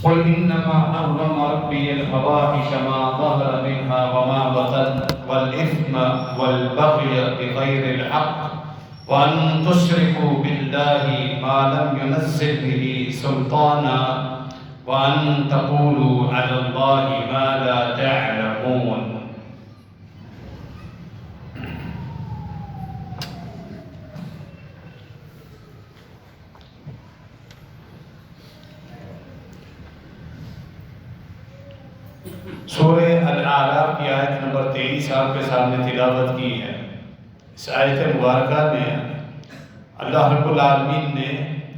قل إنما حرم ربي الفواحش ما ظهر منها وما بطن والإثم والبغي بغير الحق وأن تشركوا بالله ما لم ينزل به سلطانا وأن تقولوا على الله ما لا تعلمون۔ سورہ الاعراف کی آیت نمبر 23 آپ کے سامنے تلاوت کی ہے۔ اس آیت مبارکہ میں اللہ رب العالمین نے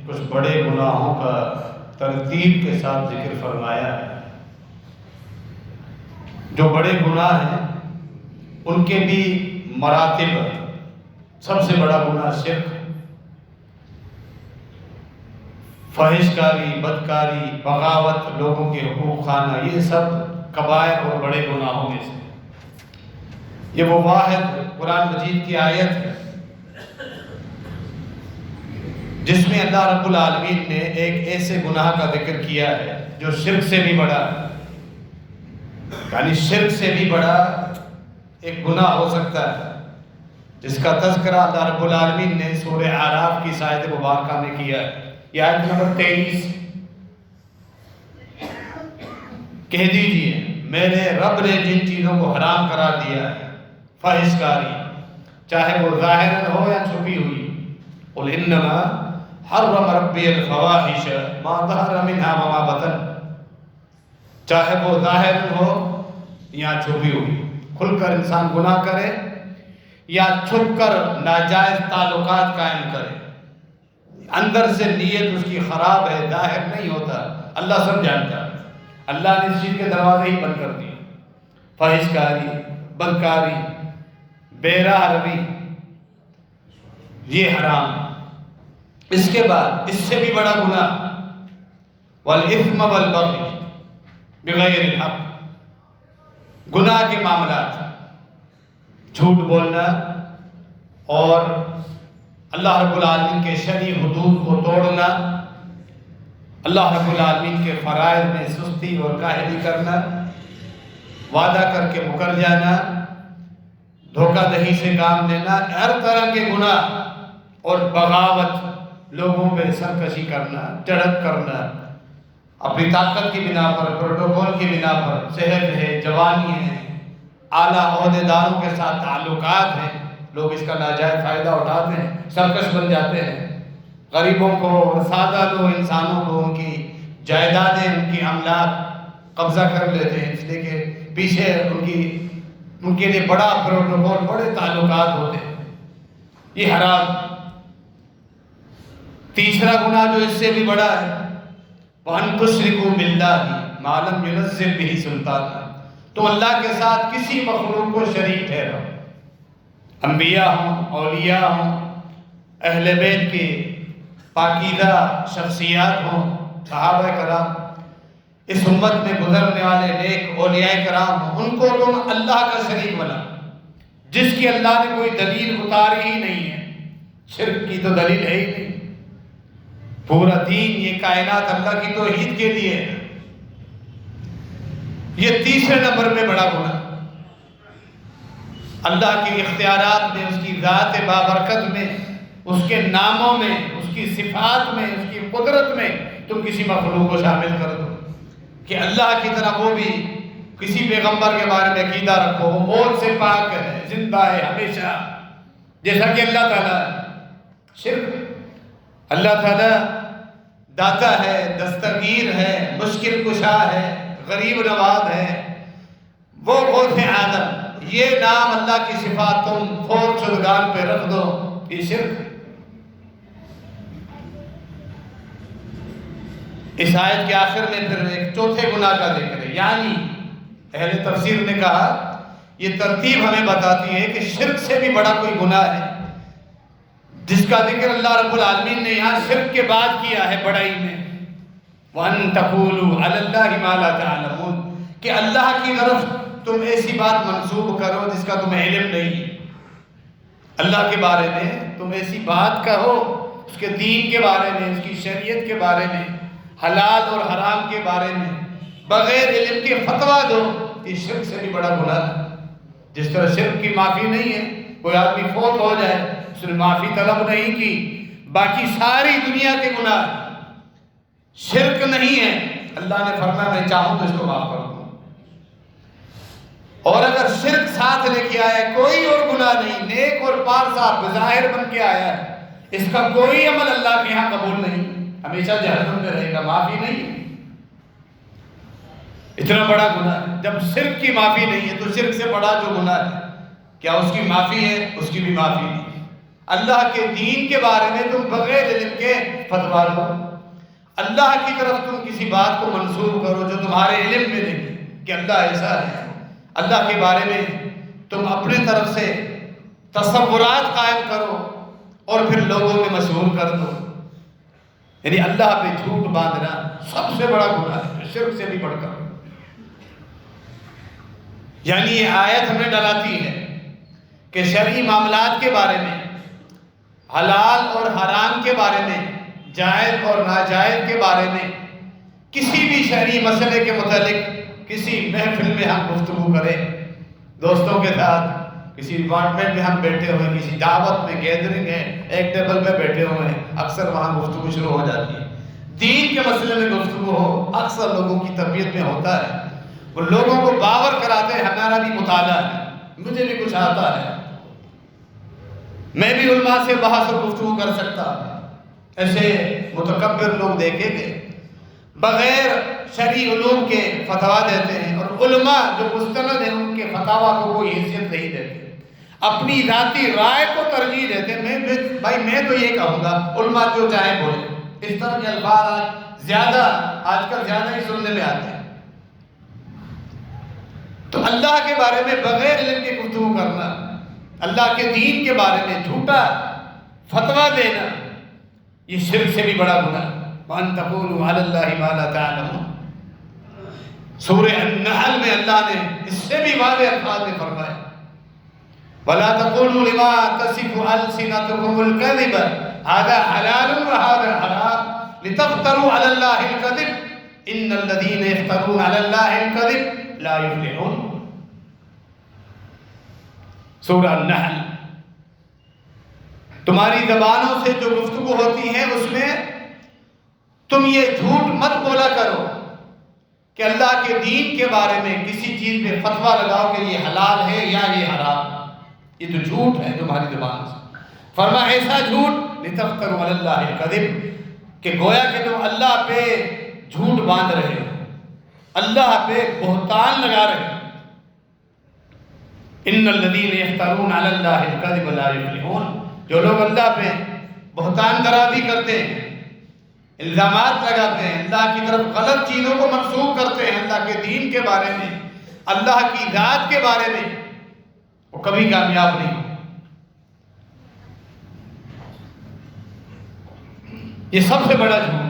کچھ بڑے گناہوں کا ترتیب کے ساتھ ذکر فرمایا ہے۔ جو بڑے گناہ ہیں ان کے بھی مراتب ہیں۔ سب سے بڑا گناہ شرک، فحش کاری، بدکاری، بغاوت، لوگوں کے حقوق خانہ، یہ سب کبائر اور بڑے گناہوں میں سے۔ یہ وہ واحد قرآن مجید کی آیت ہے جس میں اللہ رب العالمین نے ایک ایسے گناہ کا ذکر کیا ہے جو شرک سے بھی بڑا ہے، یعنی شرک سے بھی بڑا ایک گناہ ہو سکتا ہے، جس کا تذکرہ اللہ رب العالمین نے سورہ اعراف کی آیت مبارکہ میں کیا ہے۔ یہ آیت نمبر 23، کہہ دیجئے میرے رب نے جن چیزوں کو حرام قرار دیا ہے، فحش کاری، چاہے وہ ظاہر ہو یا چھپی ہوئی، قل انما حرم ربی الفواحش ما ظہر منها وما بطن، چاہے وہ ظاہر ہو یا چھپی ہوئی، کھل کر انسان گناہ کرے یا چھپ کر ناجائز تعلقات قائم کرے، اندر سے نیت اس کی خراب ہے، ظاہر نہیں ہوتا، اللہ سب جانتا ہے۔ اللہ نے اس چیز کے دروازے ہی بند کر دیے، فحش کاری، بدکاری، بے راہ روی، یہ حرام۔ اس کے بعد اس سے بھی بڑا گناہ والإثم والبغي بغیر الحق، گناہ کے معاملات، جھوٹ بولنا اور اللہ رب العالمین کے شرعی حدود کو توڑنا، اللہ رب العالمین کے فرائض میں سستی اور کاہلی کرنا، وعدہ کر کے مکر جانا، دھوکہ دہی سے کام لینا، ہر طرح کے گناہ اور بغاوت، لوگوں پہ سرکشی کرنا، چڑھک کرنا، اپنی طاقت کی بنا پر، پروٹوکول کی بنا پر، صحت ہے، جوانی ہے، اعلیٰ عہدیداروں کے ساتھ تعلقات ہیں، لوگ اس کا ناجائز فائدہ اٹھاتے ہیں، سرکش بن جاتے ہیں، غریبوں کو اور سادہ لوگ انسانوں کو ان کی جائیدادیں، ان کی املاک قبضہ کر لیتے ہیں، اس لیے کہ پیچھے ان کے لیے بڑا پروٹوکول، بڑے تعلقات ہوتے ہیں، یہ حرام۔ تیسرا گناہ جو اس سے بھی بڑا ہے، وَأَن تُشْرِكُوا بِاللَّهِ مَا لَمْ يُنَزِّلْ بِهِ سُلْطَانًا، تم اللہ کے ساتھ کسی مخلوق کو شریک ٹھہراؤ، انبیاء ہوں، اولیاء ہوں، اہل بیت کے پاکیزہ شخصیات ہوں، صحابہ کرام، اس امت میں گزرنے والے نیک اولیاء کرام ہوں، ان کو تم اللہ کا شریک بنا، جس کی اللہ نے کوئی دلیل اتاری ہی نہیں ہے، شرک کی تو دلیل ہے ہی نہیں، پورا دین، یہ کائنات اللہ کی توحید کے لیے ہے۔ یہ تیسرے نمبر میں بڑا گناہ، اللہ کے اختیارات میں، اس کی ذات بابرکت میں، اس کے ناموں میں، اس کی صفات میں، اس کی قدرت میں تم کسی مخلوق کو شامل کر دو، کہ اللہ کی طرح وہ بھی کسی پیغمبر کے بارے میں عقیدہ رکھو، وہ موت سے پاک ہے، زندہ ہے ہمیشہ، جیسا کہ اللہ تعالیٰ ہے۔ شرک، اللہ تعالیٰ داتا ہے، دستگیر ہے، مشکل کشا ہے، غریب نواز ہے، وہ غوث اعظم، یہ نام اللہ کی صفات تم فور چودگان پہ رکھ دو، یہ شرک۔ اس آیت کے آخر میں پھر ایک چوتھے گناہ کا ذکر ہے، یعنی اہل تفسیر نے کہا یہ ترتیب ہمیں بتاتی ہے کہ شرک سے بھی بڑا کوئی گناہ ہے جس کا ذکر اللہ رب العالمین نے یہاں شرک کے بعد کیا ہے بڑائی میں، وَأَن تَقُولُوا عَلَى اللَّهِ مَا لَا تَعْلَمُونَ، کہ اللہ کی طرف تم ایسی بات منسوب کرو جس کا تمہیں علم نہیں ہے، اللہ کے بارے میں تم ایسی بات کہو، اس کے دین کے بارے میں، اس کی شریعت کے بارے میں، حلال اور حرام کے بارے میں بغیر علم کے فتویٰ دو، یہ شرک سے بھی بڑا گناہ ہے۔ جس طرح شرک کی معافی نہیں ہے، کوئی آدمی فوت ہو جائے اس نے معافی طلب نہیں کی، باقی ساری دنیا کے گناہ شرک نہیں ہے، اللہ نے فرمایا میں چاہوں تو اس کو معاف کر دوں۔ اور اگر شرک ساتھ لے کے آیا ہے، کوئی اور گناہ نہیں، نیک اور پارسا بظاہر بن کے آیا ہے، اس کا کوئی عمل اللہ کے یہاں قبول نہیں، ہمیشہ جہنم میں رہے گا، معافی نہیں۔ اتنا بڑا گناہ ہے، جب شرک کی معافی نہیں ہے تو شرک سے بڑا جو گناہ ہے کیا اس کی معافی ہے؟ اس کی بھی معافی نہیں۔ اللہ کے دین کے بارے میں تم بغیر علم کے فتویٰ دو، اللہ کی طرف تم کسی بات کو منسوب کرو جو تمہارے علم میں نہیں کہ اللہ ایسا ہے، اللہ کے بارے میں تم اپنے طرف سے تصورات قائم کرو اور پھر لوگوں میں مشہور کر دو، یعنی اللہ پہ جھوٹ باندھنا سب سے بڑا گناہ ہے، شرک سے بھی بڑھ کر۔ یعنی یہ آیت ہمیں ڈراتی ہے کہ شرعی معاملات کے بارے میں، حلال اور حرام کے بارے میں، جائز اور ناجائز کے بارے میں کسی بھی شرعی مسئلے کے متعلق کسی محفل میں ہم گفتگو کریں، دوستوں کے ساتھ کسی ڈپارٹمنٹ میں ہم بیٹھے ہوئے، کسی دعوت میں گیدرنگ ہے، ایک ٹیبل پہ بیٹھے ہوئے ہیں، اکثر وہاں گفتگو شروع ہو جاتی ہے، دین کے مسئلے میں گفتگو ہو، اکثر لوگوں کی طبیعت میں ہوتا ہے، وہ لوگوں کو باور کراتے ہیں ہمارا بھی مطالعہ ہے، مجھے بھی کچھ آتا ہے، میں بھی علماء سے بحث و گفتگو کر سکتا۔ ایسے متکبر لوگ دیکھے گے بغیر شرعی علوم کے فتویٰ دیتے ہیں، اور علماء جو مستند ہیں ان کے فتاویٰ کو کوئی حیثیت نہیں دیتے، اپنی ذاتی رائے کو ترجیح دیتے ہیں، میں تو یہ کہوں گا، علماء جو چاہیں بولے، اس طرح کے الفاظ آج کل زیادہ ہی سننے میں آتے ہیں۔ تو اللہ کے بارے میں بغیر علم کے گفتگو کرنا، اللہ کے دین کے بارے میں جھوٹا فتویٰ دینا، یہ شرک سے بھی بڑا گناہ۔ وَأَن تَقُولُوا عَلَى اللَّهِ مَا لَا تَعْلَمُونَ، سورہ النحل میں اللہ نے اس سے بھی واضح الفاظ میں فرمایا وَلَا تَقُولُوا لِمَا تَصِفُ أَلْسِنَتُكُمُ الْكَذِبَ هَذَا حَلَالٌ وَهَذَا حَرَامٌ لِتَفْتَرُوا عَلَى اللَّهِ الْكَذِبَ إِنَّ الَّذِينَ يَفْتَرُونَ عَلَى اللَّهِ الْكَذِبَ لَا يُفْلِحُونَ۔ سورہ النحل۔ تمہاری زبانوں سے جو گفتگو ہوتی ہے اس میں تم یہ جھوٹ مت بولا کرو کہ اللہ کے دین کے بارے میں کسی چیز میں فتویٰ لگاؤ کہ یہ حلال ہے یا یہ حرام، یہ تو جھوٹ ہے تمہاری زبانوں سے۔ فرمایا ایسا جھوٹ لتفتروا علی اللہ الکذب، کہ گویا کہ تم اللہ پہ جھوٹ باندھ رہے ہو، اللہ پہ بہتان لگا رہے ہو۔ ان الذین یفترون علی اللہ الکذب لا یفلحون، جو لوگ اللہ پہ بہتان درازی کرتے ہیں، الزامات لگاتے ہیں، اللہ کی طرف غلط چیزوں کو منسوب کرتے ہیں، اللہ کے دین کے بارے میں، اللہ کی ذات کے بارے میں، وہ کبھی کامیاب نہیں۔ یہ سب سے بڑا جھوٹ۔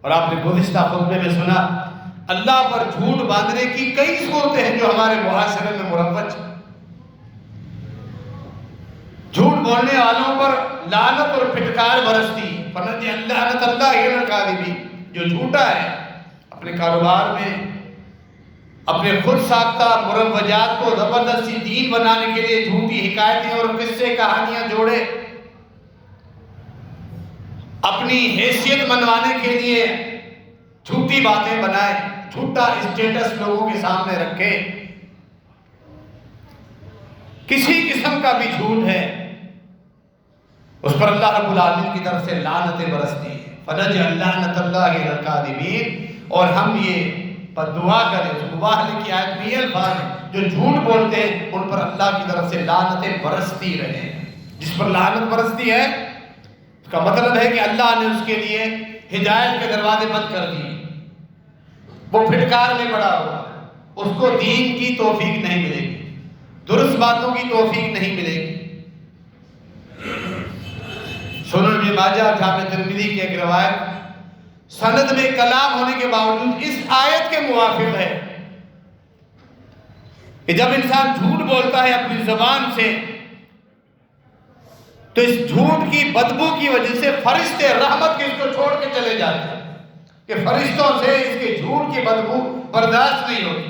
اور آپ نے گزشتہ خطبے میں سنا اللہ پر جھوٹ باندھنے کی کئی صورتیں ہیں جو ہمارے معاشرے میں مروج ہیں۔ جھوٹ بولنے والوں پر لعنت اور پھٹکار برستی، لعنت اللہ علی الکاذبین، جو جھوٹا ہے اپنے کاروبار میں اپنے خود ساختہ مروجات کو زبردستی دین بنانے کے لیے جھوٹی حکایتیں اور قصے کہانیاں جوڑے، اپنی حیثیت منوانے کے لیے جھوٹی باتیں بنائے، جھوٹا اسٹیٹس لوگوں کے سامنے رکھے، کسی قسم کا بھی جھوٹ ہے اس پر اللہ رب العالمین کی طرف سے لعنتیں برستی ہیں۔ فَنَجْعَلْ لَعْنَتَ اللَّهِ عَلَى الْكَاذِبِينَ، اور ہم یہ دعا کریں، مباہلے کی آیت میں یہ الفاظ ہیں، جو جھوٹ بولتے ہیں ان پر اللہ کی طرف سے لعنتیں برستی رہے۔ جس پر لعنت برستی ہے اس کا مطلب ہے کہ اللہ نے اس کے لیے ہدایت کے دروازے بند کر دیے، وہ پھٹکار میں پڑا ہوا، اس کو دین کی توفیق نہیں ملے گی، درست باتوں کی توفیق نہیں ملے گی۔ سنن ابن ماجہ جامع ترمذی کی ایک روایت سند میں کلام ہونے کے باوجود اس آیت کے موافق ہے کہ جب انسان جھوٹ بولتا ہے اپنی زبان سے تو اس جھوٹ کی بدبو کی وجہ سے فرشتے رحمت کے اس کو چھوڑ کے چلے جاتے ہیں، کہ فرشتوں سے اس کے جھوٹ کی بدبو برداشت نہیں ہوتی.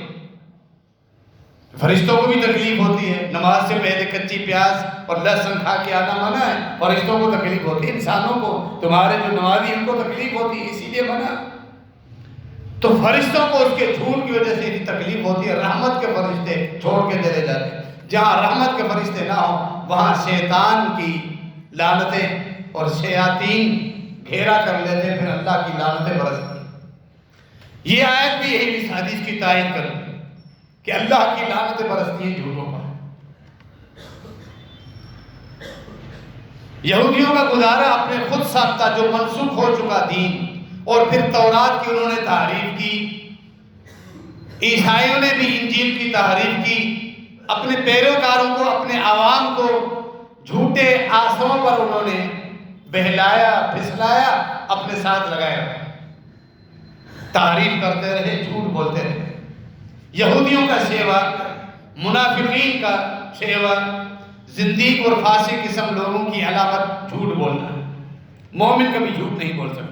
فرشتوں کو بھی تکلیف ہوتی ہے، نماز سے پہلے کچی پیاز اور لہسن کھا کے آنا منع ہے. فرشتوں کو تکلیف ہوتی ہے، انسانوں کو، تمہارے جو نمازی ان کو تکلیف ہوتی ہے، اسی لیے منع. تو فرشتوں کو اس کے جھوٹ کی وجہ سے تکلیف ہوتی ہے. رحمت کے فرشتے چھوڑ کے چلے جاتے ہیں. جہاں رحمت کے فرشتے نہ ہوں وہاں شیطان کی لعنتیں اور شیاطین گھیرا کر لیتے ہیں، پھر اللہ کی لعنتیں برستی. یہ آیت بھی یہی اس حدیث کی تائید کرتی ہے کہ اللہ کی لعنتیں برستی ہیں جھوٹوں پر. یہودیوں کا گزارا اپنے خود ساختہ جو منسوخ ہو چکا دین، اور پھر تورات کی انہوں نے تحریف کی. عیسائیوں نے بھی انجیل کی تحریف کی. اپنے پیروکاروں کو، اپنے عوام کو جھوٹے آسروں پر انہوں نے بہلایا، پھسلایا، اپنے ساتھ لگایا، تعریف کرتے رہے، جھوٹ بولتے رہے. یہودیوں کا شیوا، منافقین کا شیوا، زندیق اور فاسق قسم لوگوں کی علامت جھوٹ بولنا ہے. مومن کبھی جھوٹ نہیں بول سکتا.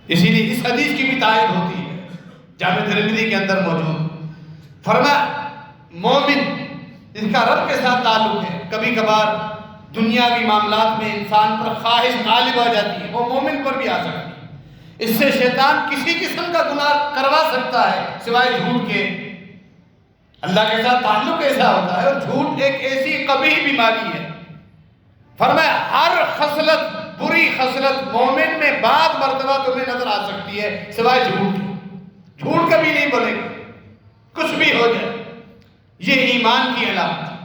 اسی لیے اس حدیث کی بھی تائید ہوتی ہے، جامع ترمذی کے اندر موجود. فرمایا مومن اس کا رب کے ساتھ تعلق ہے. کبھی کبھار دنیاوی معاملات میں انسان پر خواہش غالب آ جاتی ہے، وہ مومن پر بھی آ سکتی ہے. اس سے شیطان کسی قسم کا گناہ کروا سکتا ہے سوائے جھوٹ کے. اللہ کے ساتھ تعلق ایسا ہوتا ہے، اور جھوٹ ایک ایسی قبیح بیماری ہے. فرمایا ہر خصلت، بری خصلت مومن میں بعض مرتبہ تمہیں نظر آ سکتی ہے سوائے جھوٹ. جھوٹ کبھی نہیں بولے گا، کچھ بھی ہو جائے. یہ ایمان کی علامت ہے،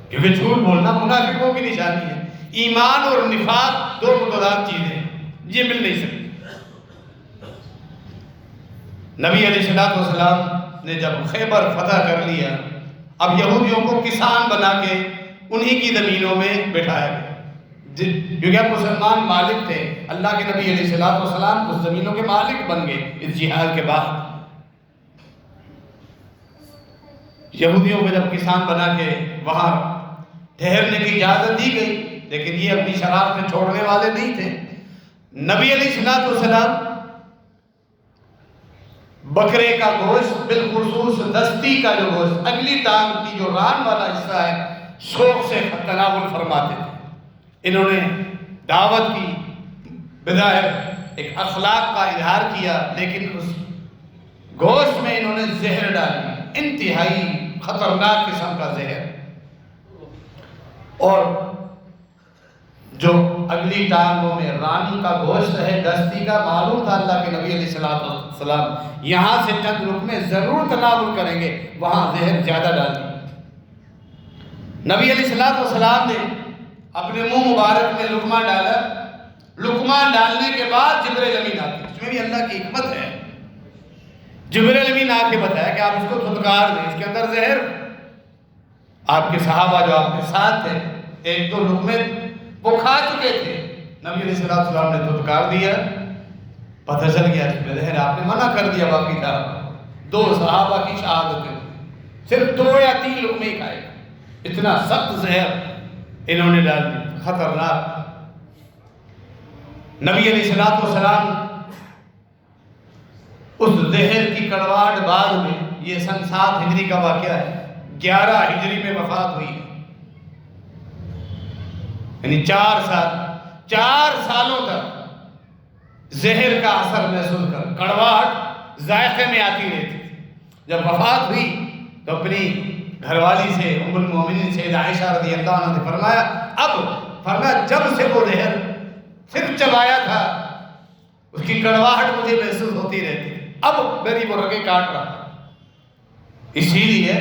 کیونکہ جھوٹ بولنا منافقوں کی نشانی ہے. ایمان اور نفاق دو متضاد چیزیں ہیں، یہ مل نہیں سکتی. نبی علیہ السلام نے جب خیبر فتح کر لیا، اب یہودیوں کو کسان بنا کے انہی کی زمینوں میں بٹھایا گیا، کیونکہ اب مسلمان مالک تھے. اللہ کے نبی علیہ السلام اس زمینوں کے مالک بن گئے اس جہاد کے بعد. یہودیوں کو جب کسان بنا کے وہاں ٹھہرنے کی اجازت دی گئی، لیکن یہ اپنی شرارتیں چھوڑنے والے نہیں تھے. نبی علیہ السلام بکرے کا گوشت، بالخصوص دستی کا جو گوشت، اگلی ٹانگ کی جو ران والا حصہ ہے، شوق سے تناول فرماتے تھے. انہوں نے دعوت کی، بظاہر ایک اخلاق کا اظہار کیا، لیکن اس گوشت میں انہوں نے زہر ڈالی، انتہائی خطرناک قسم کا زہر. اور جو اگلی ٹانگوں میں رانی کا گوشت ہے، دستی کا، معلوم تھا اللہ کے نبی علیہ السلام یہاں سے چند لقمے ضرور تناول کریں گے، وہاں زہر زیادہ ڈال دی. نبی علیہ السلام نے اپنے منہ مبارک میں لقمہ ڈالا. لقمہ ڈالنے کے بعد جبرائیل امین آتے، اس میں بھی اللہ کی حکمت ہے. جبرائیل امین آ کے بتایا کہ آپ اس کو دھتکار دیں، اس کے اندر زہر. آپ کے صحابہ جو آپ کے ساتھ تھے، ایک دو لقمے وہ کھا چکے تھے. نبی علیہ السلام نے دھتکار دیا، پتہ چل گیا اس میں زہر. آپ نے منع کر دیا. باقی تھا دو صحابہ کی شہادت، صرف 2 یا 3 لقمے کھائے. اتنا سخت زہر انہوں نے ڈال دی، خطرناک. نبی علیہ السلام اس زہر کی کڑواہٹ بعد میں، یہ سن 7 ہجری کا واقعہ ہے، 11 ہجری میں وفات ہوئی. یعنی 4 سالوں تک زہر کا اثر محسوس کر، کڑواہٹ ذائقے میں آتی رہتی. جب وفات ہوئی تو اپنی گھر والی سے، ام المومنین سیدہ عائشہ رضی اللہ عنہ نے فرمایا جب سے وہ زہر صرف چبایا تھا، اس کی کڑواہٹ مجھے محسوس ہوتی رہتی، اب میری وہ رگیں کاٹ رہا. اسی لیے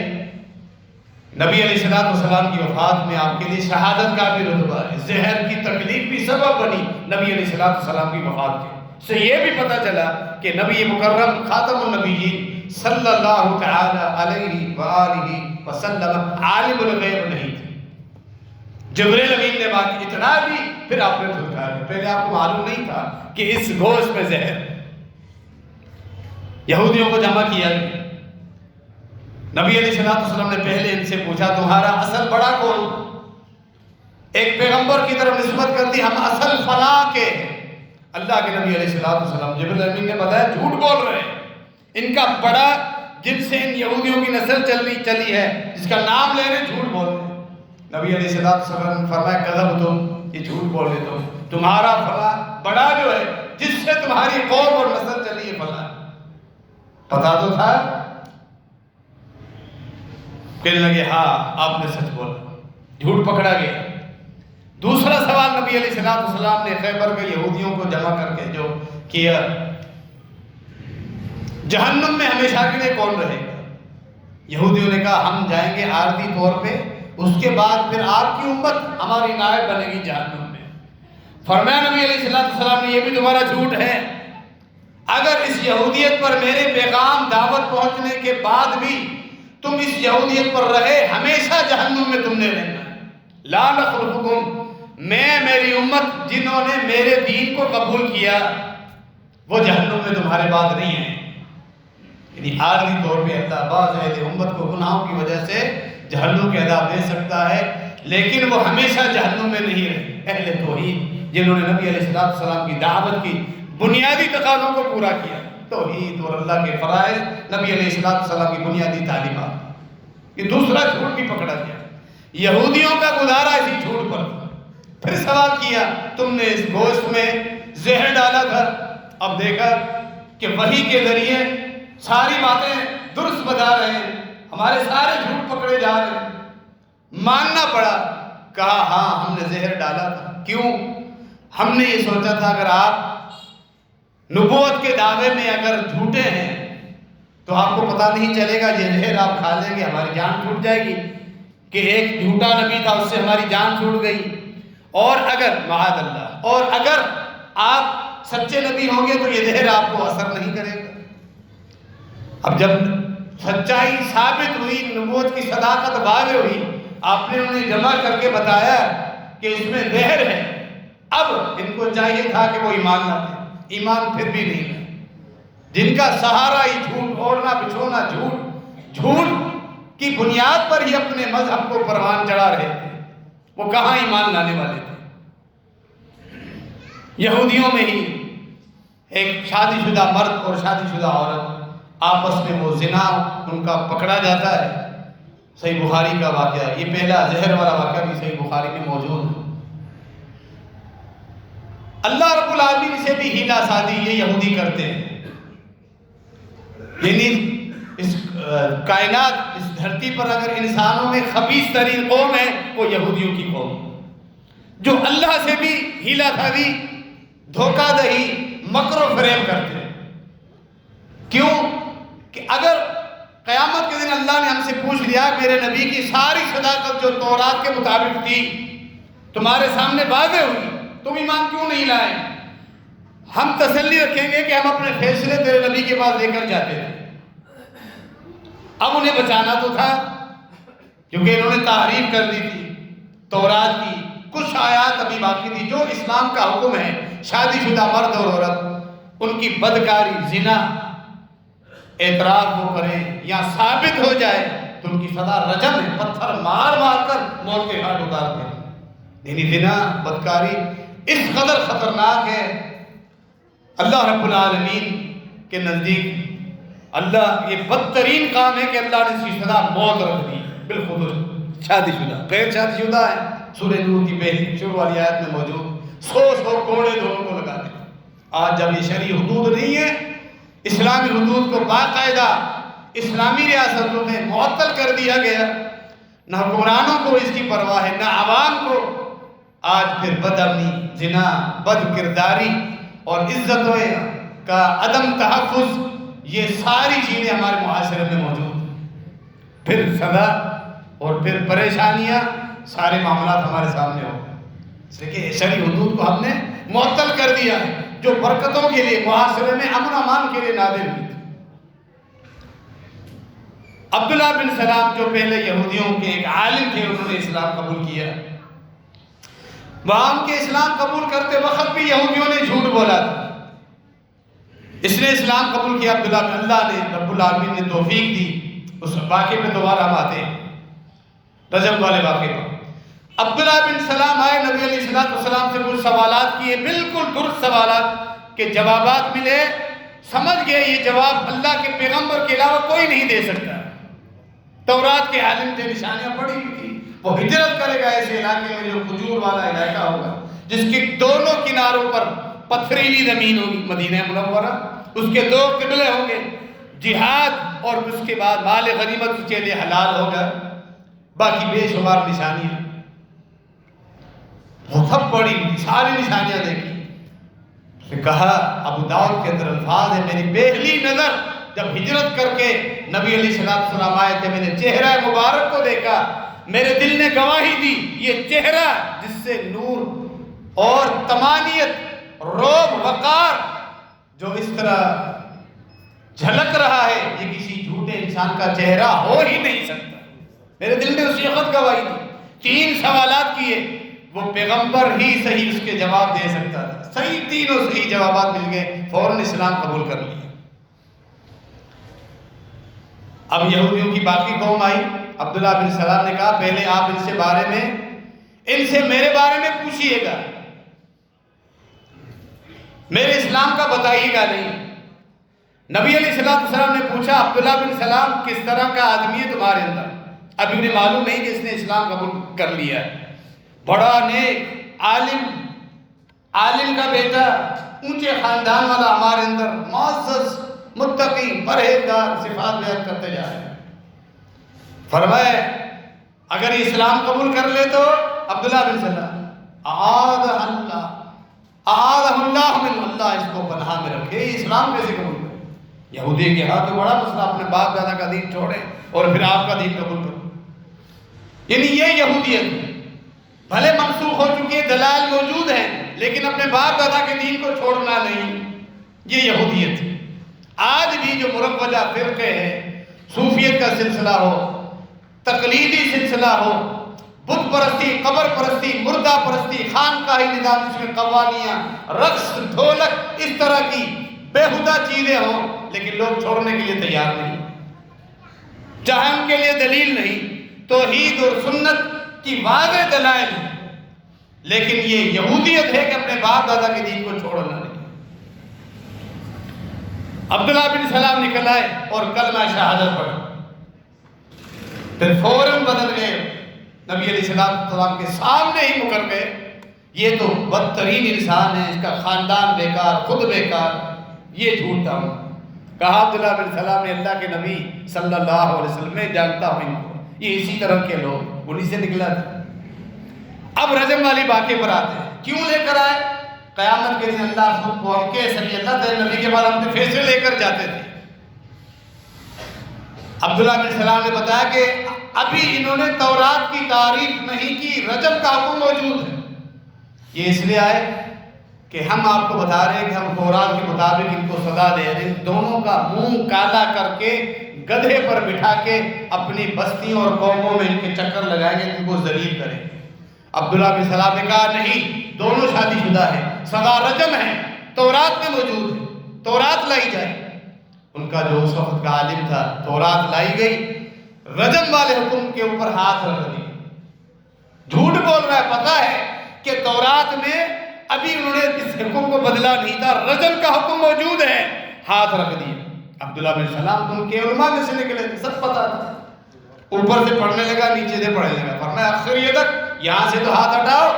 نبی علیہ السلام کی وفات میں آپ کے لیے شہادت کا بھی رتبہ ہے. زہر کی تکلیف بھی سبب بنی نبی علیہ السلام کی وفات کے. سے یہ بھی پتہ چلا کہ نبی مکرم خاتم النبیین صلی اللہ تعالی علیہ وآلہ وسلم عالم الغیب نہیں تھے. جبرائیل امین نے بات اتنا بھی، پھر آپ نے دھتکار دیا. پہلے آپ کو معلوم نہیں تھا کہ اس گوشت میں زہر. یہودیوں کو جمع کیا گیا. نبی علیہ السلام نے پہلے ان سے پوچھا تمہارا اصل بڑا کون؟ ایک پیغمبر کی طرف نسبت کر دی، ہم اصل فلاں کے ہیں. اللہ کے نبی علیہ السلام جبریل امین نے بتایا جھوٹ بول رہے ہیں. ان کا بڑا جن سے ان یہودیوں کی نسل چلی ہے جس کا نام لے رہے جھوٹ بول رہے ہیں. نبی علیہ السلام نے فرمایا کذب تم، یہ جھوٹ بول رہے تم، تمہارا فلاں بڑا جو ہے جس سے تمہاری قوم اور نسل چلی ہے فلاں. پتا تو تھا. کہنے لگے ہاں آپ نے سچ بولا، جھوٹ پکڑا گیا. دوسرا سوال نبی علیہ السلام نے خیبر کے یہودیوں کو جمع کر کے جو کیا، جہنم میں ہمیشہ کے لیے کون رہے گا؟ یہودیوں نے کہا ہم جائیں گے عارضی طور پہ، اس کے بعد پھر آپ کی امت ہماری نائب بنے گی جہنم میں. فرمایا نبی علیہ السلام نے یہ بھی تمہارا جھوٹ ہے. اگر اس یہودیت پر میرے پیغام دعوت پہنچنے کے بعد بھی تم اس یہودیت پر رہے، ہمیشہ جہنم میں تم نے رہنا. لا نخلفکم، میں میری امت جنہوں نے میرے دین کو قبول کیا وہ جہنم میں تمہارے بعد نہیں ہیں. یعنی عارضی طور پہ اللہ بعض اہل امت کو گناہوں کی وجہ سے جہنم کے عذاب دے سکتا ہے، لیکن وہ ہمیشہ جہنم میں نہیں رہے. اہل توحید جنہوں نے نبی علیہ السلام کی دعوت کی بنیادی تقاضوں کو پورا کیا، توحید اور اللہ کے فرائض، نبی علیہ السلام کی بنیادی تعلیمات. یہ دوسرا جھوٹ بھی پکڑا گیا. یہودیوں کا گزارا اسی جھوٹ پر. پھر سوال کیا تم نے اس گوشت میں زہر ڈالا تھا. اب دیکھا کہ وحی کے ذریعے ساری باتیں درست بتا رہے ہیں، ہمارے سارے جھوٹ پکڑے جا رہے ہیں. ماننا پڑا. کہا ہاں ہم نے زہر ڈالا تھا. کیوں؟ ہم نے یہ سوچا تھا اگر آپ نبوت کے دعوے میں اگر جھوٹے ہیں تو آپ کو پتہ نہیں چلے گا، یہ زہر آپ کھا لیں گے ہماری جان چھوٹ جائے گی کہ ایک جھوٹا نبی تھا اس سے ہماری جان چھوٹ گئی. اور اگر معاذ اللہ، اور اگر آپ سچے نبی ہوں گے تو یہ زہر آپ کو اثر نہیں کرے گا. اب جب سچائی ثابت ہوئی، نبوت کی صداقت واضح ہوئی، آپ نے انہیں جمع کر کے بتایا کہ اس میں زہر ہے. اب ان کو چاہیے تھا کہ وہ ایمان لاتے، ایمان پھر بھی نہیں لائے. جن کا سہارا ہی جھوٹ، اوڑھنا بچھونا جھوٹ، جھوٹ کی بنیاد پر ہی اپنے مذہب کو پروان چڑھا رہے تھے، وہ کہاں ایمان لانے والے تھے. یہودیوں میں ہی ایک شادی شدہ مرد اور شادی شدہ عورت آپس میں وہ زنا ان کا پکڑا جاتا ہے. صحیح بخاری کا واقعہ، یہ پہلا زہر والا واقعہ بھی صحیح بخاری میں موجود ہے. اللہ رب العالمین سے بھی ہیلا سازی یہ یہودی کرتے ہیں. یعنی اس کائنات، اس دھرتی پر اگر انسانوں میں خبیث ترین قوم ہے وہ یہودیوں کی قوم، جو اللہ سے بھی ہیلا سازی، دھوکہ دہی، مکر و فریب کرتے ہیں. کیوں کہ اگر قیامت کے دن اللہ نے ہم سے پوچھ لیا میرے نبی کی ساری صداقت جو تورات کے مطابق تھی تمہارے سامنے واضح ہوئی، تم ایمان کیوں نہیں لائے؟ ہم تسلی رکھیں گے کہ ہم اپنے فیصلے تیرے نبی کے پاس لے کر جاتے تھے. اب انہیں بچانا تو تھا کیونکہ انہوں نے تحریف کر دی تھی تورات کی. کچھ آیات ابھی باقی تھی جو اسلام کا حکم ہے، شادی شدہ مرد اور عورت ان کی بدکاری، زنا، اعتراف وہ کریں یا ثابت ہو جائے تو ان کی سزا رجم ہے، پتھر مار مار کر موت کے گھاٹ اتار دیں. یعنی زنا، بدکاری اس قدر خطرناک ہے. اللہ رب العالمین کے نزدیک اللہ یہ بدترین کام ہے کہ اللہ نے اس کی سزا موت رکھ دی. بالخصوص شادی شدہ، غیر شادی شدہ ہے. سورہ نور کی پہلی شروع والی آیت میں موجود 100 کوڑے دونوں کو لگاتے ہیں. آج جب یہ شرعی حدود نہیں ہے، اسلامی حدود کو باقاعدہ اسلامی ریاستوں میں معطل کر دیا گیا، نہ حکمرانوں کو اس کی پرواہ ہے نہ عوام کو. آج پھر بد امنی، زنا، بد کرداری اور عزتوں کا عدم تحفظ، یہ ساری چیزیں ہمارے معاشرے میں موجود ہیں. پھر سزا اور پھر پریشانیاں، سارے معاملات ہمارے سامنے ہو گئے. اس لیے کہ شرعی حدود کو ہم نے معطل کر دیا ہے جو برکتوں کے لیے، معاشرے میں امن و امان کے لیے نازل ہوئی تھی. عبداللہ بن سلام جو پہلے یہودیوں کے ایک عالم تھے، انہوں نے اسلام قبول کیا. وہاں کے اسلام قبول کرتے وقت بھی یہودیوں نے جھوٹ بولا تھا. اس نے اسلام قبول کیا عبداللہ بن، اللہ نے رب العالمین نے توفیق دی. اس واقعے پہ دوبارہ ہم آتے ہیں، رجب والے واقعے پر. عبداللہ بن سلام آئے، نبی علیہ السلام سے کچھ سوالات کیے، بالکل درست سوالات کے جوابات ملے، سمجھ گئے یہ جواب اللہ کے پیغمبر کے علاوہ کوئی نہیں دے سکتا۔ تورات کے عالم سے نشانیاں پڑی ہوئی تھی، وہ ہجرت کرے گا ایسے علاقے میں جو کھجور والا علاقہ ہوگا، جس کے دونوں کناروں پر پتھریلی زمین ہوگی، مدینہ منورہ، اس کے دو قبلے ہوں گے، جہاد اور اس کے بعد مال غنیمت اس کے لیے حلال ہوگا، باقی بے شمار نشانیاں، وہ سب پڑی، ساری نشانیاں دیکھی۔ اس نے کہا، ابو داؤد کے اندر الفاظ ہے، میری پہلی نظر جب ہجرت کر کے نبی علیہ السلام آئے تھے، میں نے چہرہ مبارک کو دیکھا، میرے دل نے گواہی دی، یہ چہرہ جس سے نور اور تمانیت، رعب، وقار جو اس طرح جھلک رہا ہے، یہ کسی جھوٹے انسان کا چہرہ ہو ہی نہیں سکتا۔ میرے دل نے اسی وقت گواہی دی۔ 3 سوالات کیے، وہ پیغمبر ہی صحیح اس کے جواب دے سکتا تھا، صحیح تینوں صحیح جوابات مل گئے، فوراً اسلام قبول کر لیا۔ اب یہودیوں کی باقی قوم آئی، عبداللہ بن سلام نے کہا، پہلے آپ ان سے میرے بارے میں پوچھئے گا، میرے اسلام کا بتائیے گا نہیں۔ نبی علیہ السلام نے پوچھا، عبداللہ بن سلام کس طرح کا آدمی ہے تمہارے اندر؟ اب انہیں معلوم نہیں کہ اس نے اسلام قبول کر لیا ہے، بڑا نیک عالم کا بیٹا، اونچے خاندان والا، ہمارے اندر معزز، متقی، پرہیزگار صفات بیان کرتے جا رہے ہیں۔ فرمائے اگر اسلام قبول کر لے تو عبداللہ بن سلام، اعاذہ اللہ من، اللہ اس کو پناہ میں رکھے، اسلام کیسے قبول کرے؟ یہودی کے ہاتھ میں بڑا مسئلہ، اپنے باپ دادا کا دین چھوڑے اور پھر آپ کا دین قبول کرو، یعنی یہ یہودیت ہے۔ بھلے منسوخ ہو چکی ہے، دلائل موجود ہیں، لیکن اپنے باپ دادا کے دین کو چھوڑنا نہیں، یہ یہودیت ہے۔ آج بھی جو مروجہ فرقے ہیں، صوفیت کا سلسلہ ہو، تقلیدی سلسلہ ہو، بت پرستی، قبر پرستی، مردہ پرستی، خانقاہی نظام جس میں قوالیاں، رقص، ڈھولک، اس طرح کی بےہودہ چیزیں ہوں، لیکن لوگ چھوڑنے کے لیے تیار نہیں، چاہے ان کے لیے دلیل نہیں، توحید اور سنت کی واضح دلائل ہیں، لیکن یہ یہودیت ہے کہ اپنے باپ دادا کے دین کو چھوڑنا نہیں۔ عبداللہ بن سلام نکل آئے اور کلمہ شہادت پڑھا، پھر فوراً بدل گئے، نبی علیہ السلام کے سامنے ہی مکر گئے، یہ تو بدترین انسان ہے، اس کا خاندان بیکار، خود بیکار، یہ جھوٹا ہوں۔ کہا عبداللہ بن سلام نے، اللہ کے نبی صلی اللہ علیہ وسلم میں جانتا ہوں ان کو، یہ اسی طرح کے لوگ، انہی سے نکلا تھا۔ اب رجم والی باتیں پر آتے ہیں، کیوں لے کر آئے؟ قیامت کے دن اللہ خود کو ہم کہہ سکے، اللہ تیرے نبی کے بعد ہم سے فیصلے لے کر جاتے تھے۔ عبداللہ بن سلام نے بتایا کہ ابھی انہوں نے تورات کی تعریف نہیں کی، رجم کا حکم موجود ہے۔ یہ اس لیے آئے کہ ہم آپ کو بتا رہے ہیں کہ ہم تورات کے مطابق ان کو سزا دے رہے ہیں، دونوں کا منہ کالا کر کے گدھے پر بٹھا کے اپنی بستیوں اور قوموں میں ان کے چکر لگائیں گے، ان کو ذلیل کریں۔ عبداللہ بن سلام نے کہا نہیں، دونوں شادی شدہ ہیں، سزا رجم ہے، تورات میں موجود ہے، تورات لائی جائے۔ ان کا جو اس وقت کا عالم تھا، تورات لائی گئی، رجم والے حکم کے اوپر ہاتھ رکھ دی۔ جھوٹ بول رہا ہے، پتہ ہے کہ تورات میں ابھی انہوں نے اس حکم کو بدلا نہیں تھا، رجم کا حکم موجود ہے، ہاتھ رکھ دیے۔ عبداللہ بن سلام تو ان کے علماء میں سے نکلے تھے، سب پتہ تھا، اوپر سے پڑھنے لگا، نیچے سے پڑھنے لگا، فرمایا اخر یہ تک، یہاں سے تو ہاتھ ہٹاؤ،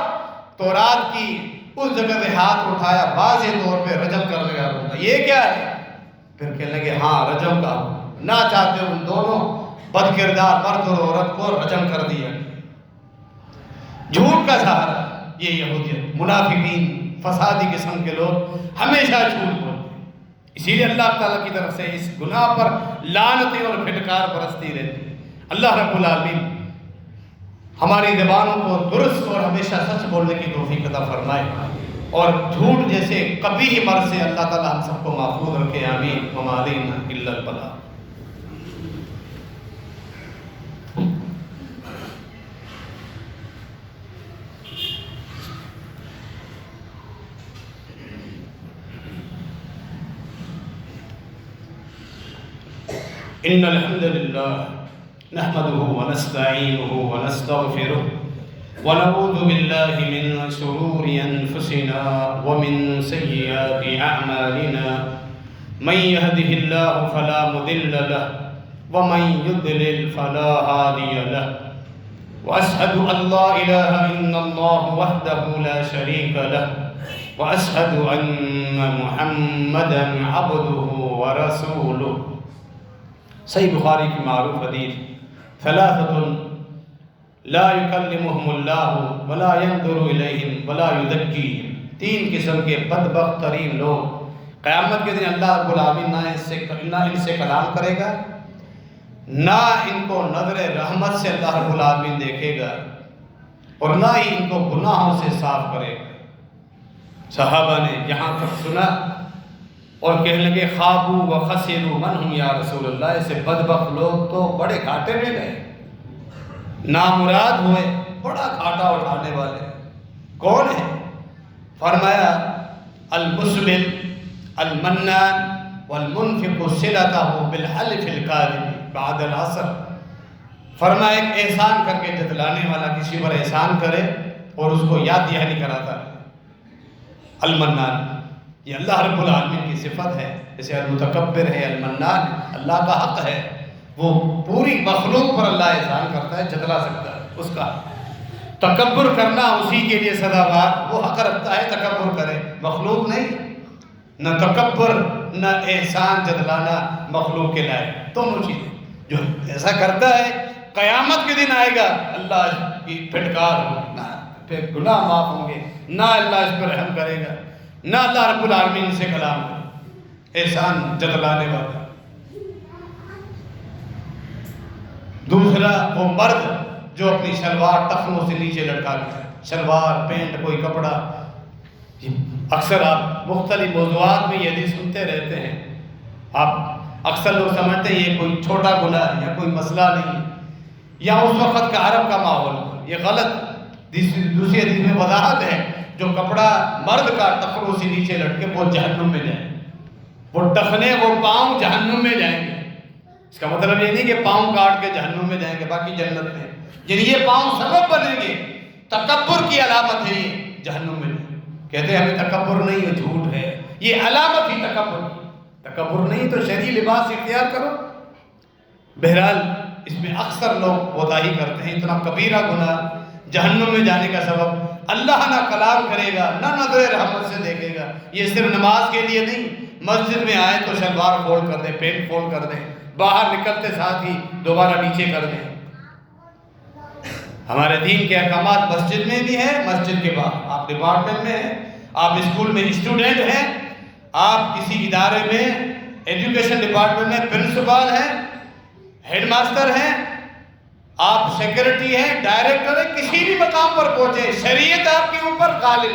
تورات کی اس جگہ سے ہاتھ اٹھایا، واضح طور پہ رجم کر لگا، یہ کیا ہے؟ پھر کہنے لگے ہاں رجم کا، نہ چاہتے ان دونوں بد کردار مرد اور عورت کو رجم کر دیا۔ جھوٹ کا سہارا، یہ یہودیت، منافقین، فسادی قسم کے لوگ ہمیشہ جھوٹ بولتے ہیں، اسی لیے اللہ تعالیٰ کی طرف سے اس گناہ پر لعنتیں اور پھٹکار برستی رہتی ہے۔ اللہ رب العالمین ہماری زبانوں کو درست اور ہمیشہ سچ بولنے کی توفیق عطا فرمائے، اور جھوٹ جیسے قبیح مرض سے اللہ تعالیٰ ہم سب کو محفوظ رکھے، آمین، وما علینا الا البلاغ۔ ان الحمد للہ نحمده ونستعینه ونستغفره ونعوذ بالله من شرور أنفسنا ومن سيئات أعمالنا من يهده الله فلا مضل له ومن يضلل فلا هادي له وأشهد أن لا إله إلا الله وحده لا شريك له وأشهد أن محمدا عبده ورسوله. صحیح بخاری کی معروف حدیث ثلاثة لا يكلمهم الله ولا ينظر إليهم ولا يزكيهم. تین قسم کے بدبخت ترین لوگ قیامت کے دن اللہ رب العالمین نہ ان سے کلام کرے گا، نہ ان کو نظر رحمت سے اللہ رب العالمین دیکھے گا، اور نہ ہی ان کو گناہوں سے صاف کرے گا. صحابہ نے یہاں تک سنا اور کہنے لگے خوابو و خسروا من ہم یا رسول اللہ، ایسے بدبخت لوگ تو بڑے گھاٹے میں گئے، نامراد ہوئے، بڑا گھاٹا اٹھانے والے. کون ہے؟ فرمایا المسبل المنان والمنفق صلتہ بالحلف الکاذب بعد العصر. فرمایا ایک احسان کر کے جتلانے والا کسی پر احسان کرے اور اس کو یاد دہانی کراتا ہے. المنان یہ اللہ رب العالمین کی صفت ہے. جیسے المتکبر ہے، المنان اللہ کا حق ہے، وہ پوری مخلوق پر اللہ احسان کرتا ہے، جتلا سکتا ہے. اس کا تکبر کرنا اسی کے لیے سزاوار، وہ حق رکھتا ہے تکبر کرے، مخلوق نہیں. نہ تکبر نہ احسان جتلانا مخلوق کے لائق، دونوں چیزیں. جو ایسا کرتا ہے قیامت کے دن آئے گا اللہ کی پھٹکار ہو، نہ پھر گناہ معاف ہوں گے، نہ اللہ اس پر رحم کرے گا، نہ اللہ رب العالمین سے کلام کرے. احسان جتلانے والا. دوسرا وہ مرد جو اپنی شلوار ٹخنوں سے نیچے لٹکا کے، شلوار پینٹ کوئی کپڑا. اکثر آپ مختلف موضوعات میں یہ حدیث سنتے رہتے ہیں. آپ اکثر لوگ سمجھتے ہیں یہ کوئی چھوٹا گناہ ہے یا کوئی مسئلہ نہیں، یا اس وقت کا عرب کا ماحول. یہ غلط. دوسری حدیث میں وضاحت ہے جو کپڑا مرد کا ٹخنوں سے نیچے لٹکے وہ جہنم میں جائے، وہ ٹخنے وہ پاؤں جہنم میں جائیں گے. اس کا مطلب یہ نہیں کہ پاؤں کاٹ کے جہنم میں جائیں گے، باقی جنت میں. یعنی یہ پاؤں سبب بنیں گے. تکبر کی علامت ہے یہ جہنم میں. کہتے ہیں ہمیں تکبر نہیں ہے، جھوٹ ہے. یہ علامت ہی تکبر کی. تکبر نہیں تو شرعی لباس اختیار کرو. بہرحال اس میں اکثر لوگ کوتاہی کرتے ہیں. اتنا کبیرہ گناہ، جہنم میں جانے کا سبب. اللہ نہ کلام کرے گا، نہ نظر رحمت سے دیکھے گا. یہ صرف نماز کے لیے نہیں، مسجد میں آئے تو شلوار فولڈ کر دیں، پینٹ فولڈ کر دیں، باہر نکلتے ساتھ ہی دوبارہ نیچے کر دیں. ہمارے دین کے احکامات مسجد میں بھی ہیں، مسجد کے باہر. آپ ڈپارٹمنٹ میں ہیں، آپ اسکول میں اسٹوڈنٹ ہیں، آپ کسی ادارے میں ایجوکیشن ڈپارٹمنٹ میں پرنسپل ہیں، ہیڈ ماسٹر ہیں، آپ سیکرٹری ہیں، ڈائریکٹر ہیں، کسی بھی مقام پر پہنچے، شریعت آپ کے اوپر غالب.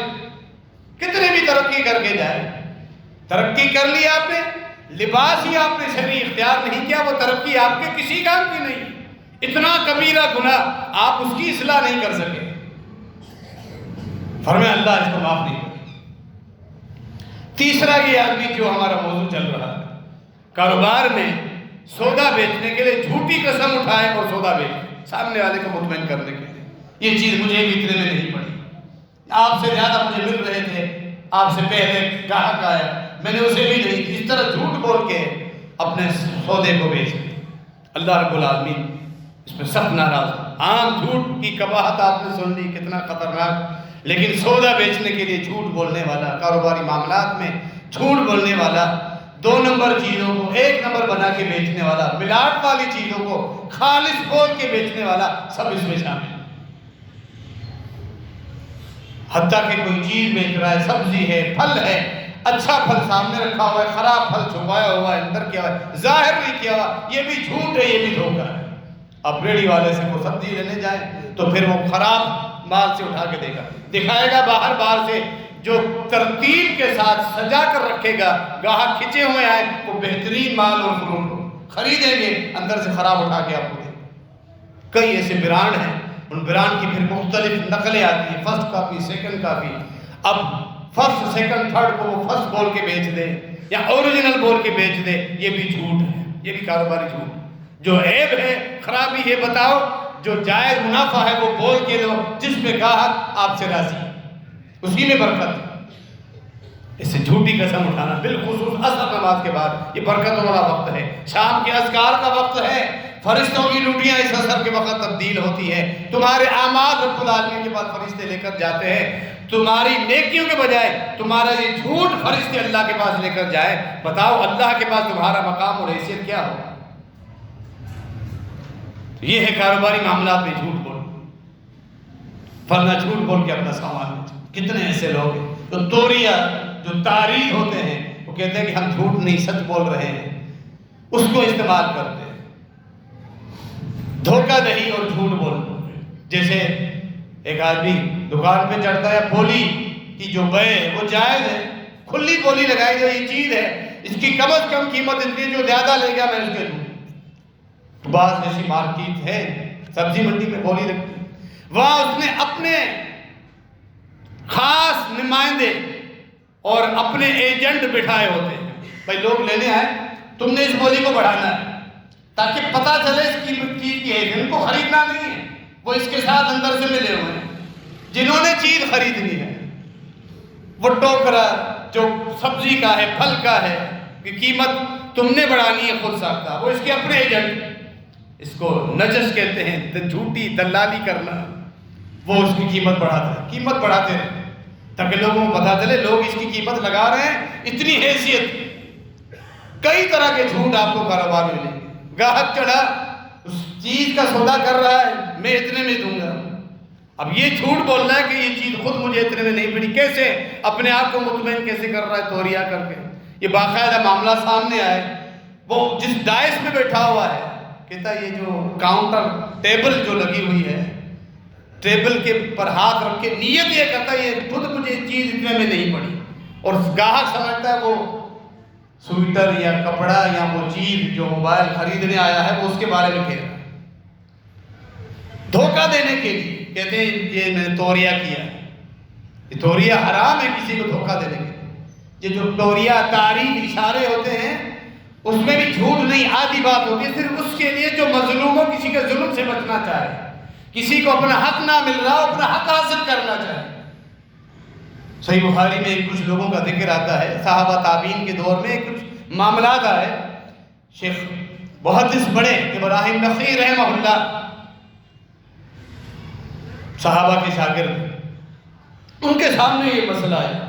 کتنے بھی ترقی کر کے جائے، ترقی کر لی آپ نے، لباس ہی آپ نے شرعی اختیار نہیں کیا، وہ ترقی آپ کے کسی کام کی نہیں. اتنا کبیرہ گناہ آپ اس کی اصلاح نہیں کر سکے. فرمایا اللہ اس کو معاف نہیں کرے. تیسرا یہ آدمی جو ہمارا موضوع چل رہا ہے، کاروبار میں سودا بیچنے کے لیے جھوٹی قسم اٹھائے اور سودا بیچے سامنے والے کو مطمئن کرنے کے لیے. یہ چیز مجھے بھی اتنے میں نہیں پڑی. آپ سے زیادہ مجھے مل رہے تھے، آپ سے پہلے گاہک آیا، میں نے اسے بھی نہیں. اس طرح جھوٹ بول کے اپنے سودے کو بیچ دیا. اللہ رب العالمین اس میں سخت ناراض. عام جھوٹ کی قباحت آپ نے سن لی، کتنا خطرناک. لیکن سودا بیچنے کے لیے جھوٹ بولنے والا، کاروباری معاملات میں جھوٹ بولنے والا، 2 نمبر چیزوں کو 1 نمبر بنا کے بیچنے والا، ملاوٹ والی چیزوں کو خالص بول کے بیچنے والا، سب اس میں شامل. حتیٰ کہ کوئی چیز بیچ رہا ہے، سبزی ہے، پھل ہے، اچھا پھل سامنے رکھا ہوا ہے، خراب پھل چھپایا ہوا ہے، اندر کیا ہے ظاہر نہیں کیا ہوا، یہ بھی جھوٹ ہے، یہ بھی دھوکہ ہے. اب ریڑھی والے سے وہ سبزی لینے جائیں تو پھر وہ خراب مال سے اٹھا کے دے گا، دکھائے گا باہر سے. جو ترتیب کے ساتھ سجا کر رکھے گا، گاہک کھچے ہوئے آئے، وہ بہترین مال اور فروٹ خریدیں گے، اندر سے خراب اٹھا کے آپ کو دیں. کئی ایسے برانڈ ہیں، ان برانڈ کی پھر مختلف نقلیں آتی ہیں، فرسٹ کاپی، سیکنڈ کاپی. اب فرسٹ سیکنڈ تھرڈ کو وہ فرسٹ بول کے بیچ دے یا اوریجنل بول کے بیچ دے، یہ بھی جھوٹ ہے، یہ بھی کاروباری جھوٹ. جو عیب ہے، خرابی ہے بتاؤ، جو جائز منافع ہے وہ بول کے لو، جس میں گاہک آپ سے راضی ہے، اسی میں برکت ہے۔ اس سے جھوٹی قسم اٹھانا، بالخصوص عصر نماز کے بعد، یہ برکتوں والا وقت ہے، شام کے اذکار کا وقت ہے، فرشتوں کی ڈیوٹیاں اس عصر کے وقت تبدیل ہوتی ہے، تمہارے اعمال رب العالمین کے پاس فرشتے لے کر جاتے ہیں، تمہاری نیکیوں کے بجائے تمہارا یہ جھوٹ فرشتے اللہ کے پاس لے کر جائے، بتاؤ اللہ کے پاس تمہارا مقام اور حیثیت کیا ہوگا؟ یہ ہے کاروباری معاملات میں جھوٹ بول، ورنہ جھوٹ بول کے اپنا سامان بیچو۔ کتنے ایسے لوگ ہیں جو توریہ، جو تعریف ہوتے ہیں، وہ کہتے ہیں کہ ہم جھوٹ نہیں سچ بول رہے ہیں، اس کو استعمال کرتے ہیں، دھوکہ دہی اور جھوٹ بول۔ جیسے ایک آدمی دکان پہ چڑھتا ہے، بولی کی جو بے ہے وہ جائز ہے، کھلی بولی لگائی جو یہ چیز ہے اس کی کم از کم قیمت اتنی، جو زیادہ لے گا میں اس کے دوں۔ تو بعض ایسی مارکیٹ ہے، سبزی منڈی میں بولی لگتی ہے، وہاں اس نے اپنے خاص نمائندے اور اپنے ایجنٹ بٹھائے ہوتے ہیں، بھائی لوگ لینے آئے، تم نے اس بولی کو بڑھانا ہے تاکہ پتہ چلے اس قیمت کی ہے، ان کو خریدنا نہیں ہے، وہ اس کے ساتھ اندر سے ملے ہوئے ہیں، جنہوں نے چیز خریدنی ہے وہ ٹوکرا جو سبزی کا ہے، پھل کا ہے، کہ قیمت تم نے بڑھانی ہے خود ساختہ، وہ اس کے اپنے ایجنٹ، اس کو نجش کہتے ہیں، جھوٹی دلالی کرنا، وہ اس کی قیمت بڑھاتا ہے، قیمت بڑھاتے ہیں تاکہ لوگوں کو پتا چلے لوگ اس کی قیمت لگا رہے ہیں، اتنی حیثیت۔ کئی طرح کے جھوٹ آپ کو کاروبار میں ملیں گے، گاہک چڑھا اس چیز کا سودا کر رہا ہے، میں اتنے میں دوں گا، اب یہ جھوٹ بول رہا ہے کہ یہ چیز خود مجھے اتنے میں نہیں پڑی، کیسے اپنے آپ کو مطمئن کیسے کر رہا ہے توریہ کر کے؟ یہ باقاعدہ معاملہ سامنے آئے، وہ جس ڈائس میں بیٹھا ہوا ہے کہتا ہے یہ جو کاؤنٹر ٹیبل جو لگی ہوئی ہے، ٹیبل کے پر ہاتھ رکھ کے نیت یہ کرتا ہے یہ خود مجھے چیز اتنے میں نہیں پڑی، اور گاہک سمجھتا ہے وہ سویٹر یا کپڑا یا وہ چیز جو موبائل خریدنے آیا ہے وہ اس کے بارے میں کہہ رہا ہے، دھوکہ دینے کے لیے کہتے ہیں یہ میں نے توریہ کیا ہے۔ یہ توریہ حرام ہے کسی کو دھوکہ دینے کے لیے۔ یہ جو توریہ تعریف اشارے ہوتے ہیں اس میں بھی جھوٹ نہیں، آدھی بات ہوتی ہے صرف اس کے لیے جو مظلوم ہو، کسی کے ظلم سے بچنا چاہے، کسی کو اپنا حق نہ مل رہا ہو، اپنا حق حاصل کرنا چاہے۔ صحیح بخاری میں کچھ لوگوں کا ذکر آتا ہے، صحابہ تابعین کے دور میں کچھ معاملات آئے، شیخ محدث بڑے ابراہیم نخعی رحمہ اللہ صحابہ کے شاگرد، ان کے سامنے یہ مسئلہ ہے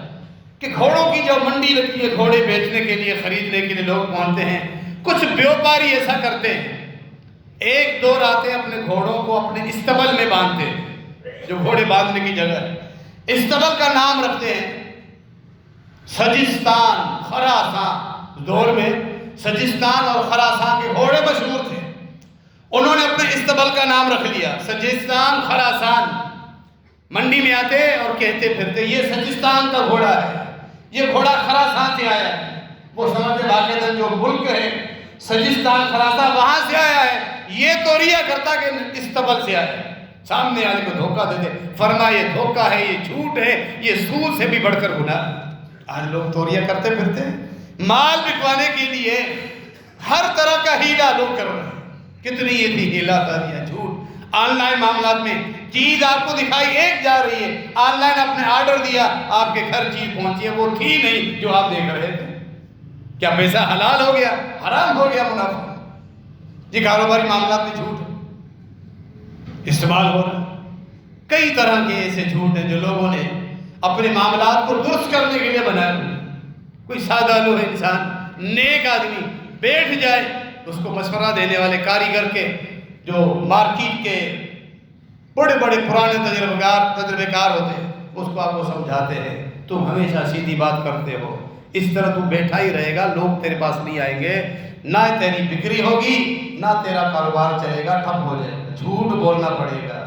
کہ گھوڑوں کی جو منڈی لگتی ہے، گھوڑے بیچنے کے لیے خریدنے کے لیے لوگ پہنچتے ہیں، کچھ بیوپاری ایسا کرتے ہیں، ایک دو راتیں اپنے گھوڑوں کو اپنے استبل میں باندھتے ہیں، جو گھوڑے باندھنے کی جگہ ہے، استبل کا نام رکھتے ہیں سجستان خراسان۔ دور میں سجستان اور خراسان کے گھوڑے مشہور تھے، انہوں نے اپنے استبل کا نام رکھ لیا سجستان خراسان۔ منڈی میں آتے اور کہتے پھرتے یہ سجستان کا گھوڑا ہے، یہ گھوڑا خراسان سے آیا ہے، وہ سمجھتے واقعہ جو ملک ہے سجستان خراسان وہاں سے آیا ہے، یہ توریہ کرتا کہ استبل سے آیا ہے، سامنے والے کو دھوکہ دیتے۔ فرمایا یہ دھوکہ ہے، یہ جھوٹ ہے، یہ سود سے بھی بڑھ کر گناہ۔ آج لوگ توریہ کرتے پھرتے ہیں، مال بکوانے کے لیے ہر طرح کا ہیلا لوگ کر رہے ہیں، کتنی یہ تھی ہیلا کاریاں، جھوٹ۔ آن لائن معاملات میں چیز آپ کو دکھائی ایک جا رہی ہے، آن لائن آپ نے آرڈر دیا، آپ کے گھر چیز پہنچی ہے وہ تھی نہیں جو آپ دیکھ رہے تھے، کیا پیسہ حلال ہو گیا حرام ہو گیا منافع؟ یہ کاروباری معاملات میں جھوٹ استعمال ہو رہا ہے۔ کئی طرح کے ایسے جھوٹ ہیں جو لوگوں نے اپنے معاملات کو درست کرنے کے لیے بنائے ہوئے۔ کوئی سادہ لوہ انسان، نیک آدمی بیٹھ جائے، اس کو مشورہ دینے والے کاریگر کے جو مارکیٹ کے بڑے بڑے پرانے تجربے کار ہوتے ہیں، اس کو آپ کو سمجھاتے ہیں تم ہمیشہ سیدھی بات کرتے ہو، اس طرح تو بیٹھا ہی رہے گا، لوگ تیرے پاس نہیں آئیں گے، نہ تیری بکری ہوگی، نہ تیرا کاروبار چلے گا، ٹھپ ہو جائے گا، جھوٹ بولنا پڑے گا،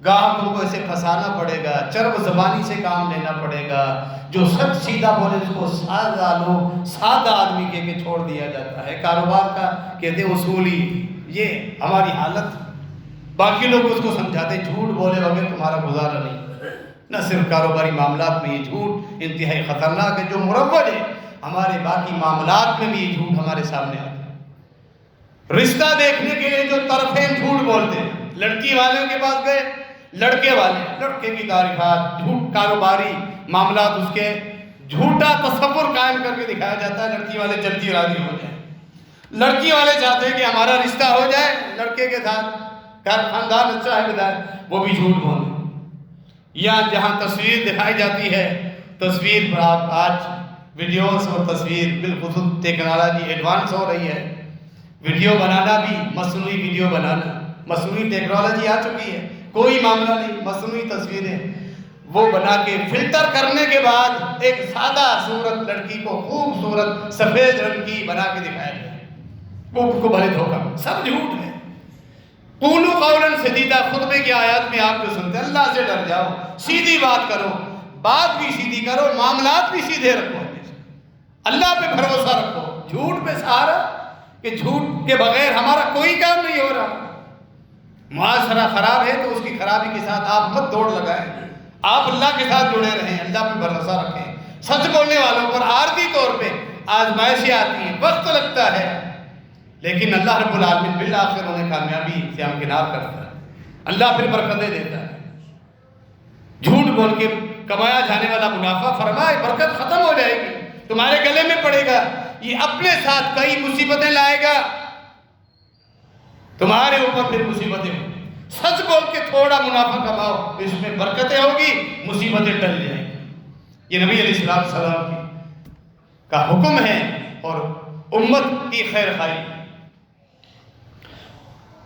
گاہکوں کو ایسے پھنسانا پڑے گا، چرب زبانی سے کام لینا پڑے گا، جو سچ سیدھا بولے اس کو سادہ آدمی کہہ کے چھوڑ دیا جاتا ہے۔ کاروبار کا کہتے ہیں اصولی، یہ ہماری حالت، باقی لوگ اس کو سمجھاتے ہیں جھوٹ بولے بغیر تمہارا گزارا نہیں۔ نہ صرف کاروباری معاملات میں یہ جھوٹ انتہائی خطرناک ہے جو مروج ہے، ہمارے باقی معاملات میں بھی یہ جھوٹ ہمارے سامنے آتا ہے۔ رشتہ دیکھنے کے لیے جو طرفین جھوٹ بولتے ہیں، لڑکی والوں کے پاس گئے، لڑکے والے، لڑکے کی تعریفات، جھوٹ کاروباری معاملات، اس کے جھوٹا تصور قائم کر کے دکھایا جاتا ہے، لڑکی والے جلدی راضی ہو جائیں۔ لڑکی والے چاہتے ہیں کہ ہمارا رشتہ ہو جائے لڑکے کے ساتھ، گھر خاندان اچھا ہے بدائے، وہ بھی جھوٹ بولے۔ یا جہاں تصویر دکھائی جاتی ہے، تصویر پر آپ آج ویڈیوز اور تصویر بالخصوص ٹیکنالوجی ایڈوانس ہو رہی ہے، ویڈیو بنانا بھی، مصنوعی ویڈیو بنانا، مصنوعی ٹیکنالوجی آ چکی ہے، کوئی معاملہ نہیں، مصنوعی تصویریں وہ بنا کے فلٹر کرنے کے بعد ایک سادہ صورت لڑکی کو خوبصورت سفید رنگ کی بنا کے دکھایا گیا، وہ کو بھلے دھوکا، سب جھوٹ ہے۔ قولوا قولا سدیدا، خطبے کی آیات میں آپ جو سنتے ہیں، اللہ سے ڈر جاؤ، سیدھی بات کرو، بات بھی سیدھی کرو، معاملات بھی سیدھے رکھو، اللہ پہ بھروسہ رکھو، جھوٹ پہ سہارا کہ جھوٹ کے بغیر ہمارا کوئی کام نہیں ہو رہا۔ معاشرہ خراب ہے تو اس کی خرابی کے ساتھ آپ مت دوڑ لگائیں، آپ اللہ کے ساتھ جڑے رہیں، اللہ پہ بھروسہ رکھیں۔ سچ بولنے والوں پر عارضی طور پہ آزمائشیں آتی ہیں، وقت لگتا ہے، لیکن اللہ رب العالمین بالآخر انہیں کامیابی سے ہمکنار کرتا ہے، اللہ پھر برکتیں دیتا ہے۔ جھوٹ بول کے کمایا جانے والا منافع، فرمائے برکت ختم ہو جائے گی، تمہارے گلے میں پڑے گا، یہ اپنے ساتھ کئی مصیبتیں لائے گا، تمہارے اوپر پھر مصیبتیں ہوں گی۔ سچ بول کے تھوڑا منافع کماؤ، اس میں برکتیں ہوگی، مصیبتیں ٹل جائیں گی۔ یہ نبی علیہ السلام کا حکم ہے اور امت کی خیر خواہی۔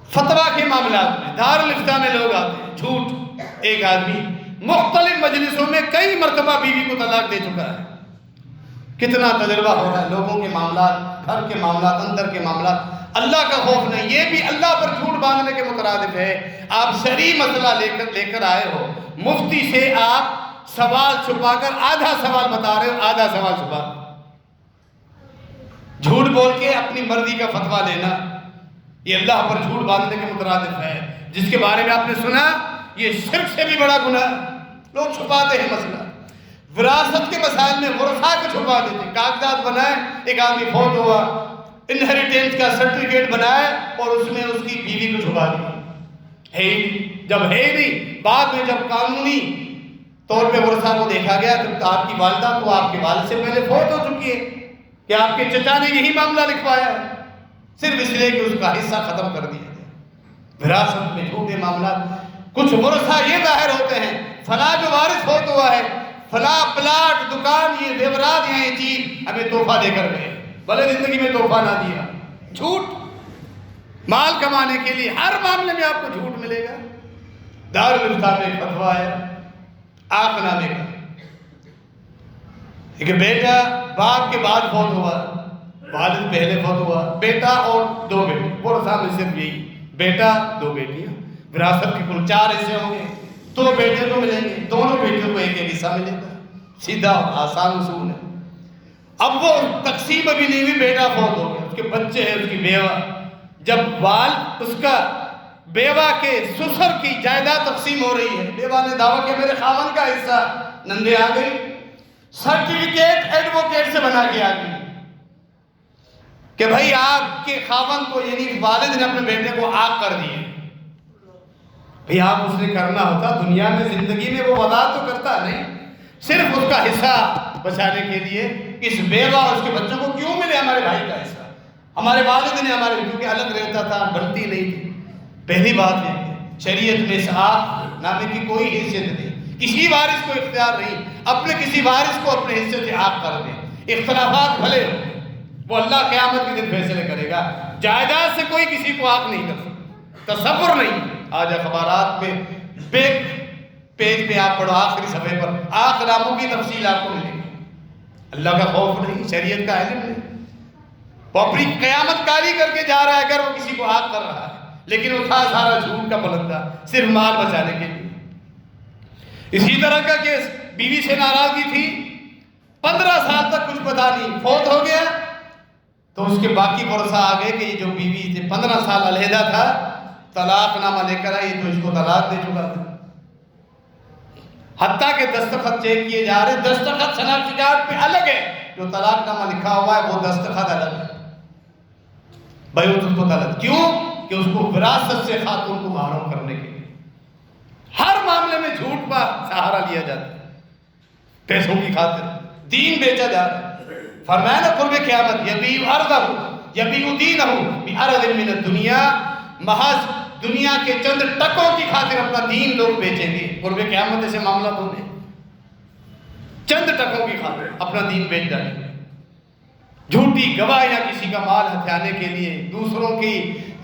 فتویٰ کے معاملات میں دارالفتہ میں لوگ آتے ہیں، جھوٹ، ایک آدمی مختلف مجلسوں میں کئی مرتبہ بیوی کو طلاق دے چکا ہے، کتنا تجربہ ہو رہا ہے، لوگوں کے معاملات، گھر کے معاملات، اندر کے معاملات، اللہ کا خوف نہیں، یہ بھی اللہ پر جھوٹ باندھنے کے مترادف ہے۔ آپ شرعی مسئلہ لے کر آئے ہو، مفتی سے آپ سوال چھپا کر آدھا سوال بتا رہے ہو، آدھا سوال چھپا، جھوٹ بول کے اپنی مرضی کا فتویٰ لینا، یہ اللہ پر جھوٹ باندھنے کے مترادف ہے، جس کے بارے میں آپ نے سنا، یہ شرک سے بھی بڑا گناہ، لوگ چھپاتے ہیں مسئلہ۔ وراثت کے مسائل میں ورثاء کو چھپا دیتے، کاغذات بنائے، ایک آدمی فوت ہوا، انہیریٹنس کا سرٹیفکیٹ بنائے اور اس میں اس کی بیوی کو چھپا دیا، ہے جب ہے نہیں، بعد میں جب قانونی طور پہ ورثاء کو دیکھا گیا تو آپ کی والدہ تو آپ کے والد سے پہلے فوت ہو چکی ہے، کہ آپ کے چچا نے یہی معاملہ لکھوایا ہے، صرف اس لیے کہ اس کا حصہ ختم کر دیا جائے۔ وراثت میں جھوٹے معاملات، کچھ ورثاء یہ ظاہر ہوتے ہیں، فلاں جو وارث فوت ہوا ہے، فلاں پلاٹ، دکان، یہ زیورات، یہ چیز ہمیں تحفہ دے کر گئے، بھلے زندگی میں تحفہ نہ دیا، جھوٹ، مال کمانے کے لیے ہر معاملے میں آپ کو جھوٹ ملے گا۔ دارالفتہ میں فتویٰ ہے آق نامے کا، ایک بیٹا باپ کے بعد فوت ہوا، والد پہلے فوت ہوا، بیٹا اور دو بیٹے، ورثاء میں صرف یہی، بیٹا دو بیٹیاں، وراثت کے کل 4 حصے ہوں گے، 2 بیٹے کو ملیں گے، دونوں بیٹیوں کو ایک ایک حصہ ملے گا، سیدھا اور آسان اصول ہے۔ اب وہ تقسیم ابھی نہیں ہوئی، بیٹا فوت ہو گیا، اس کے بچے ہیں، اس کی بیوہ، جب والد اس کا بیوہ کے سسر کی جائیداد تقسیم ہو رہی ہے، بیوہ نے دعویٰ کہ میرے خاوند کا حصہ، نندے آ گئی، سرٹیفکیٹ ایڈوکیٹ سے بنا کے آ گئی کہ بھائی آپ کے خاوند کو، یعنی والد نے اپنے بیٹے کو آگ کر دیے۔ بھئی آپ اس نے کرنا ہوتا، دنیا میں زندگی میں وہ وضاحت تو کرتا نہیں، صرف اس کا حصہ بچانے کے لیے، اس بیوہ اور اس کے بچوں کو کیوں ملے ہمارے بھائی کا حصہ، ہمارے والد نے ہمارے کیونکہ الگ رہتا تھا، بنتی نہیں تھی۔ پہلی بات ہے شریعت میں اس آق نامے کی کوئی حیثیت نہیں، کسی وارث کو اختیار نہیں اپنے کسی وارث کو اپنے حصے سے آق کر دیں، اختلافات بھلے ہو، وہ اللہ قیامت کے دن فیصلے کرے گا، جائیداد سے کوئی کسی کو آق نہیں کر سکتا، تصور نہیں۔ آج اخبارات میں بیک پیج پہ آپ پڑھو، آخری صفحے پر آق ناموں کی تفصیل آپ کو ملے گی۔ اللہ کا خوف نہیں، شریعت کا علم نہیں، وہ اپنی قیامت کاری کر کے جا رہا ہے اگر وہ کسی کو آق کر رہا ہے، لیکن وہ تھا سارا جھوٹ کا بلندہ، صرف مال بچانے کے لیے۔ اسی طرح کا کیس، بیوی سے ناراضگی تھی، 15 سال تک کچھ پتا نہیں، فوت ہو گیا تو اس کے باقی ورثاء آ گئے کہ یہ جو بیوی سے 15 سال علیحدہ تھا، طلاق نامہ لے کر آئی تو اس کو طلاق دے چکا تھا، حتیٰ کہ دستخط چیک کیے جا رہے، دستخط شناختی کارڈ پہ الگ ہے، جو طلاق نامہ لکھا ہوا ہے وہ دستخط الگ ہے، بھائی اس کو طلاق کیوں؟ کہ اس کو وراثت سے خاتون کو محروم کرنے کے لیے ہر معاملے میں جھوٹ کا سہارا لیا جاتا ہے، پیسوں کی خاطر دین بیچا جاتا ہے۔ فرمایا نا قرب قیامت یبیع ارضہ یبیع دینہ بعرض من الدنیا، محض دنیا کے چند ٹکوں کی خاطر اپنا دین لوگ بیچیں گے۔ قرب قیامت ایسے معاملات ہونے، چند ٹکوں کی خاطر اپنا دین بیچ ڈالیں گے، جھوٹی گواہ یا کسی کا مال ہتھیانے کے لیے، دوسروں کی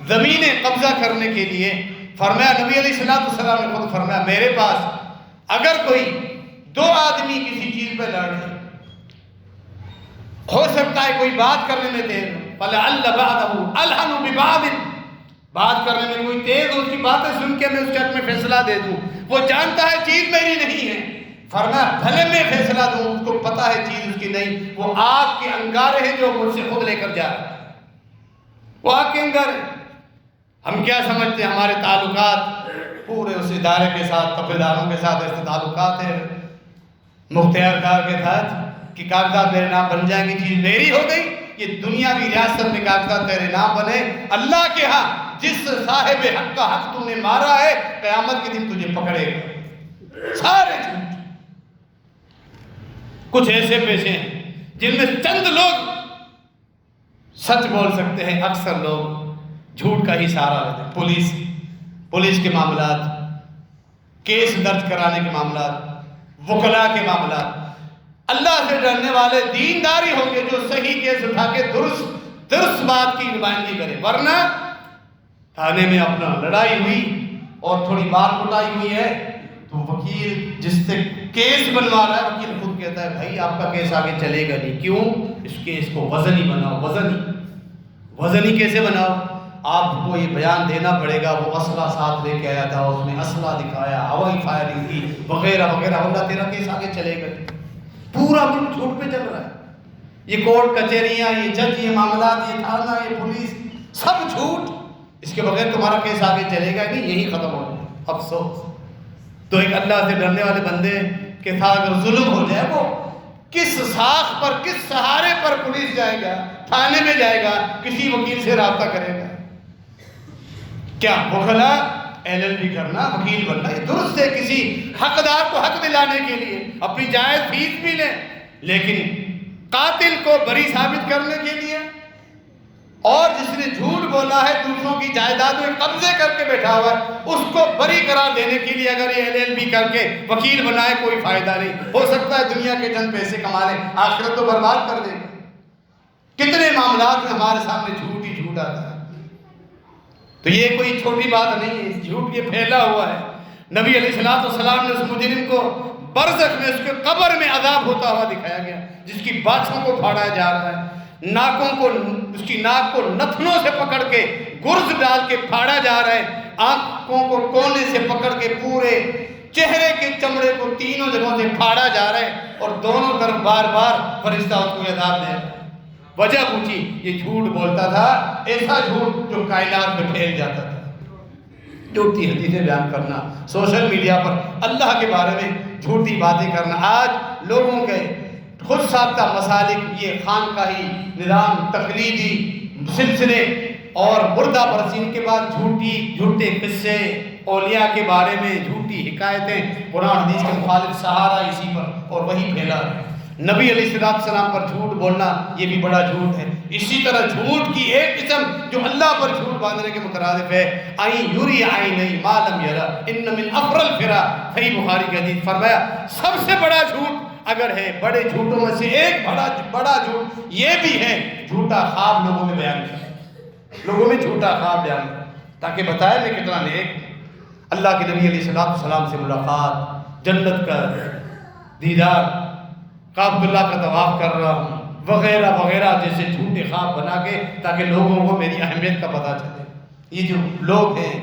زمینیں قبضہ کرنے کے لیے۔ فرمایا نبی علیہ السلام نے خود فرمایا میرے پاس اگر کوئی دو آدمی کسی چیز پہ لڑ رہے، ہو سکتا ہے کوئی بات کرنے میں دیر فَلَعَلَّ بَعْدَهُ أَلْحَنُ بِبَعْضٍ، بات کرنے میں کوئی تیز اس کی باتیں سن کے میں اس کے حق میں فیصلہ دے دوں، وہ جانتا ہے چیز میری نہیں ہے، فرمایا بھلے میں فیصلہ دوں، اس کو پتا ہے چیز اس کی نہیں، وہ آگ کے انگارے ہیں جو مجھ سے خود لے کر جا رہا ہے، وہ آگ کے انگارے۔ ہم کیا سمجھتے ہیں ہمارے تعلقات پورے اس ادارے کے ساتھ، تقیداروں کے ساتھ ایسے تعلقات ہیں مختار کار کے ساتھ کہ کاغذات میرے نام بن جائیں گی، چیز میری ہو گئی۔ یہ دنیاوی ریاست میں کاغذات تیرے نام بنے، اللہ کے ہاں جس صاحب حق کا حق تم نے مارا ہے قیامت کے دن تجھے پکڑے گا۔ سارے جھوٹ، کچھ ایسے پیشے ہیں جن میں چند لوگ سچ بول سکتے ہیں، اکثر لوگ جھوٹ کا ہی سہارا لیتے ہیں۔ پولیس کے معاملات، کیس درج کرانے کے معاملات، وکلاء کے معاملات۔ اللہ سے ڈرنے والے دینداری ہوں گے جو صحیح کیس اٹھا کے درست بات کی نمائندگی کرے، ورنہ تھانے میں اپنا لڑائی ہوئی اور تھوڑی بار کٹائی ہوئی ہے تو وکیل جس سے کیس بنوا رہا ہے وکیل خود کہتا ہے بھائی آپ کا کیس آگے چلے گا نہیں، کیوں؟ اس کیس کو وزنی بناؤ، وزنی کیسے بناؤ؟ آپ کو یہ بیان دینا پڑے گا وہ اسلحہ ساتھ لے کے آیا تھا، اس نے اسلحہ دکھایا، ہوائی فائرنگ کی وغیرہ وغیرہ، اللہ تیرا کیس آگے چلے گا۔ پورا ملک جھوٹ پہ چل رہا ہے، یہ کورٹ کچہریاں، یہ جج، یہ معاملات، یہ تھانہ، یہ پولیس، سب جھوٹ۔ اس کے بغیر تمہارا کیس آگے چلے گا نہیں، یہی ختم ہو جائے۔ افسوس تو ایک اللہ سے ڈرنے والے بندے کے ساتھ اگر ظلم ہو جائے، وہ کس ساکھ پر، کس سہارے پر پولیس جائے گا، تھانے میں جائے گا، کسی وکیل سے رابطہ کرے گا؟ کیا وکلا LLB کرنا، وکیل بننا یہ درست ہے، کسی حقدار کو حق دلانے کے لیے اپنی جائز فیس بھی لیں، لیکن قاتل کو بری ثابت کرنے کے لیے اور جس نے جھوٹ بولا ہے دوسروں کی جائیداد میں قبضے کر کے بیٹھا ہوا ہے اس کو بری قرار دینے کے لیے اگر یہ LLB کر کے وکیل بنائے کوئی فائدہ نہیں۔ ہو سکتا ہے دنیا کے چند پیسے کما لیں، آخرت تو برباد کر دیں۔ کتنے معاملات میں ہمارے سامنے جھوٹ ہی جھوٹ آتا ہے، تو یہ کوئی چھوٹی بات نہیں ہے، جھوٹ یہ پھیلا ہوا ہے۔ نبی علیہ السلام نے اس مجرم کو برزخ میں، اس کے قبر میں عذاب ہوتا ہوا دکھایا گیا، جس کی باچھوں کو پھاڑا جا رہا ہے، ناکوں کو، اس کی ناک کو نتنوں سے پکڑ کے گرز ڈال کے پھاڑا جا رہا ہے، آنکھوں کو کونے سے پکڑ کے پورے چہرے کے چمڑے کو تینوں جگہوں سے پھاڑا جا رہا ہے، اور دونوں طرف بار بار فرشتہ اس کو عذاب دے رہا ہے۔ وجہ پوچھی، یہ جھوٹ بولتا تھا، ایسا جھوٹ جو کائنات میں پھیل جاتا تھا۔ جھوٹی حدیثیں بیان کرنا، سوشل میڈیا پر اللہ کے بارے میں جھوٹی باتیں کرنا، آج لوگوں کے خود ساختہ مسالک، یہ خانقاہی نظام، تقلیدی سلسلے اور مردہ پرسین کے بعد جھوٹے قصے، اولیاء کے بارے میں جھوٹی حکایتیں، قرآن حدیث کے مخالف سہارا اسی پر، اور وہی پھیلا ہے۔ نبی علیہ السلام پر جھوٹ بولنا یہ بھی بڑا جھوٹ ہے۔ اسی طرح جھوٹ کی ایک قسم جو اللہ پر جھوٹ باندھنے کے مترادف ہے، آئین یوری عینی ما لم یرا ان من افر الفرا، صحیح بخاری کی حدیث۔ فرمایا سب سے بڑا جھوٹ اگر ہے، بڑے جھوٹوں میں سے ایک بڑا جھوٹ یہ بھی ہے، جھوٹا خواب لوگوں میں بیان کرنا، لوگوں میں جھوٹا خواب بیان کرنا، تاکہ بتائے میں کتنا نیک، اللہ کے نبی علیہ السلام سے ملاقات، جنت کا دیدار، کعبۃ اللہ کا طواف کر رہا ہوں، وغیرہ وغیرہ، جیسے جھوٹے خواب بنا کے تاکہ لوگوں کو میری اہمیت کا پتہ چلے۔ یہ جو لوگ ہیں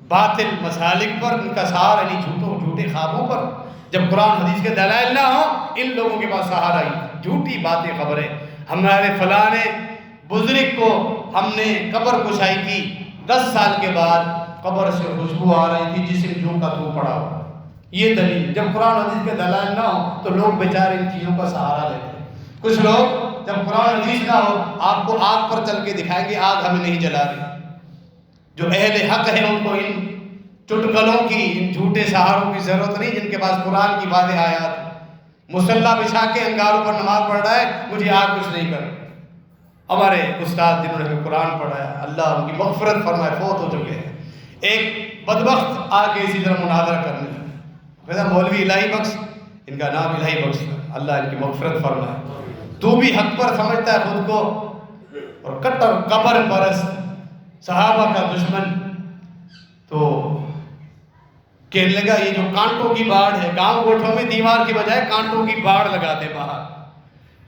باطل مسالک پر، ان کا سہارا نہیں جھوٹے خوابوں پر، جب قرآن حدیث کے دلائل نہ ہوں ان لوگوں کے پاس سہارا ہی جھوٹی باتیں، خبریں۔ ہمارے فلاں بزرگ کو ہم نے قبر کشائی کی، 10 سال کے بعد قبر سے خوشبو آ رہی تھی جسم جو کا تو پڑا ہوا۔ یہ دلیل، جب قرآن حدیث کے دلائل نہ ہو تو لوگ بیچارے ان چیزوں کا سہارا لیتے ہیں۔ کچھ لوگ جب قرآن حدیث نہ ہو آپ کو آگ پر چل کے دکھائیں گے، آگ ہمیں نہیں جلا رہی، جو اہل حق ہیں ان کو ان چٹکلوں کی، ان جھوٹے سہاروں کی ضرورت نہیں، جن کے پاس قرآن کی واضح آیات، مصلی بچھا کے انگاروں پر نماز پڑھ رہا ہے، مجھے آپ کچھ نہیں کر۔ ہمارے استاد جنہوں نے ہمیں قرآن پڑھایا، اللہ ان کی مغفرت فرمائے، فوت ہو چکے ہیں، ایک بدبخت آ کے اسی طرح مناظرہ کرنے لگا، مولوی الہی بخش، ان کا نام الہی بخش تھا، اللہ ان کی مغفرت فرمائے۔ تو بھی حق پر سمجھتا ہے خود کو، اور کٹر قبر پرست صحابہ کا دشمن، تو کہنے لگا یہ جو کانٹوں کی باڑ ہے، گاؤں گوٹھوں میں دیوار کی بجائے کانٹوں کی باڑ لگاتے باہر،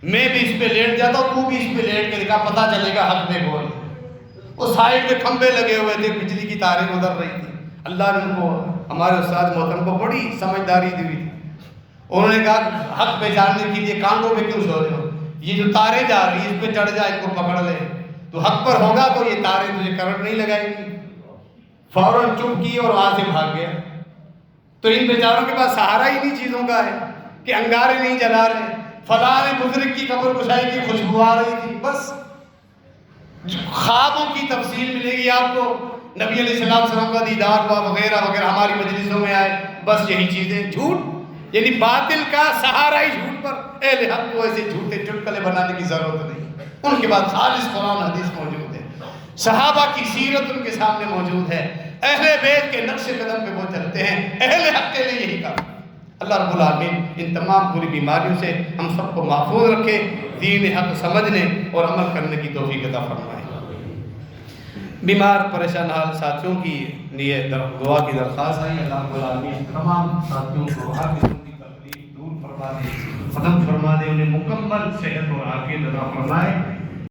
میں بھی اس پہ لیٹ جاتا ہوں، تو بھی اس پہ لیٹ کے دکھا، پتہ چلے گا حق میں کون ہے۔ وہ سائڈ پہ کھمبے لگے ہوئے تھے، بجلی کی تاریں گزر رہی تھی، اللہ نے ان کو، ہمارے استاد محترم کو بڑی سمجھداری دی ہوئی تھی، انہوں نے کہا حق پہچاننے کے لیے کانٹوں پہ کیوں سو رہے ہو، یہ جو تاریں جا رہی ہیں اس پہ چڑھ جا، ان کو پکڑ لے، تو حق پر ہوگا تو یہ تاریں تجھے کرنٹ نہیں لگائیں گی۔ فوراً چپ کی اور وہاں سے بھاگ گیا۔ تو ان بیچاروں کے پاس سہارا ہی نہیں چیزوں کا ہے کہ انگارے نہیں جلا رہے، فلاں بزرگ کی قبر کشائی کی خوشبو آ رہی تھی، بس خوابوں کی تفصیل ملے گی آپ کو، نبی علیہ السلام کا دیدار ہوا وغیرہ وغیرہ، ہماری مجلسوں میں آئے، بس یہی چیزیں، جھوٹ، یعنی باطل کا سہارا ہی جھوٹ پر، اہل حق کو ایسے جھوٹے چٹکلے بنانے کی ضرورت نہیں، ان کے بعد خالص قرآن حدیث موجود ہے، صحابہ کی سیرت ان کے سامنے موجود ہے، اہل بیت کے نقش قدم پہ وہ چلتے ہیں، اہل حق کے لیے یہی کام۔ اللہ رب العالمین ان تمام بری بیماریوں سے ہم سب کو محفوظ رکھے، دین حق سمجھنے اور عمل کرنے کی توفیق عطا فرمائے۔ بیمار پریشان حال ساتھیوں کی لیے دعا کی درخواست ہے، اللہ رب العالمین تمام ساتھیوں کو ہر قسم کی تکلیف دور فرما دے، ختم فرما دے، انہیں مکمل صحت اور عافیت عطا فرمائے۔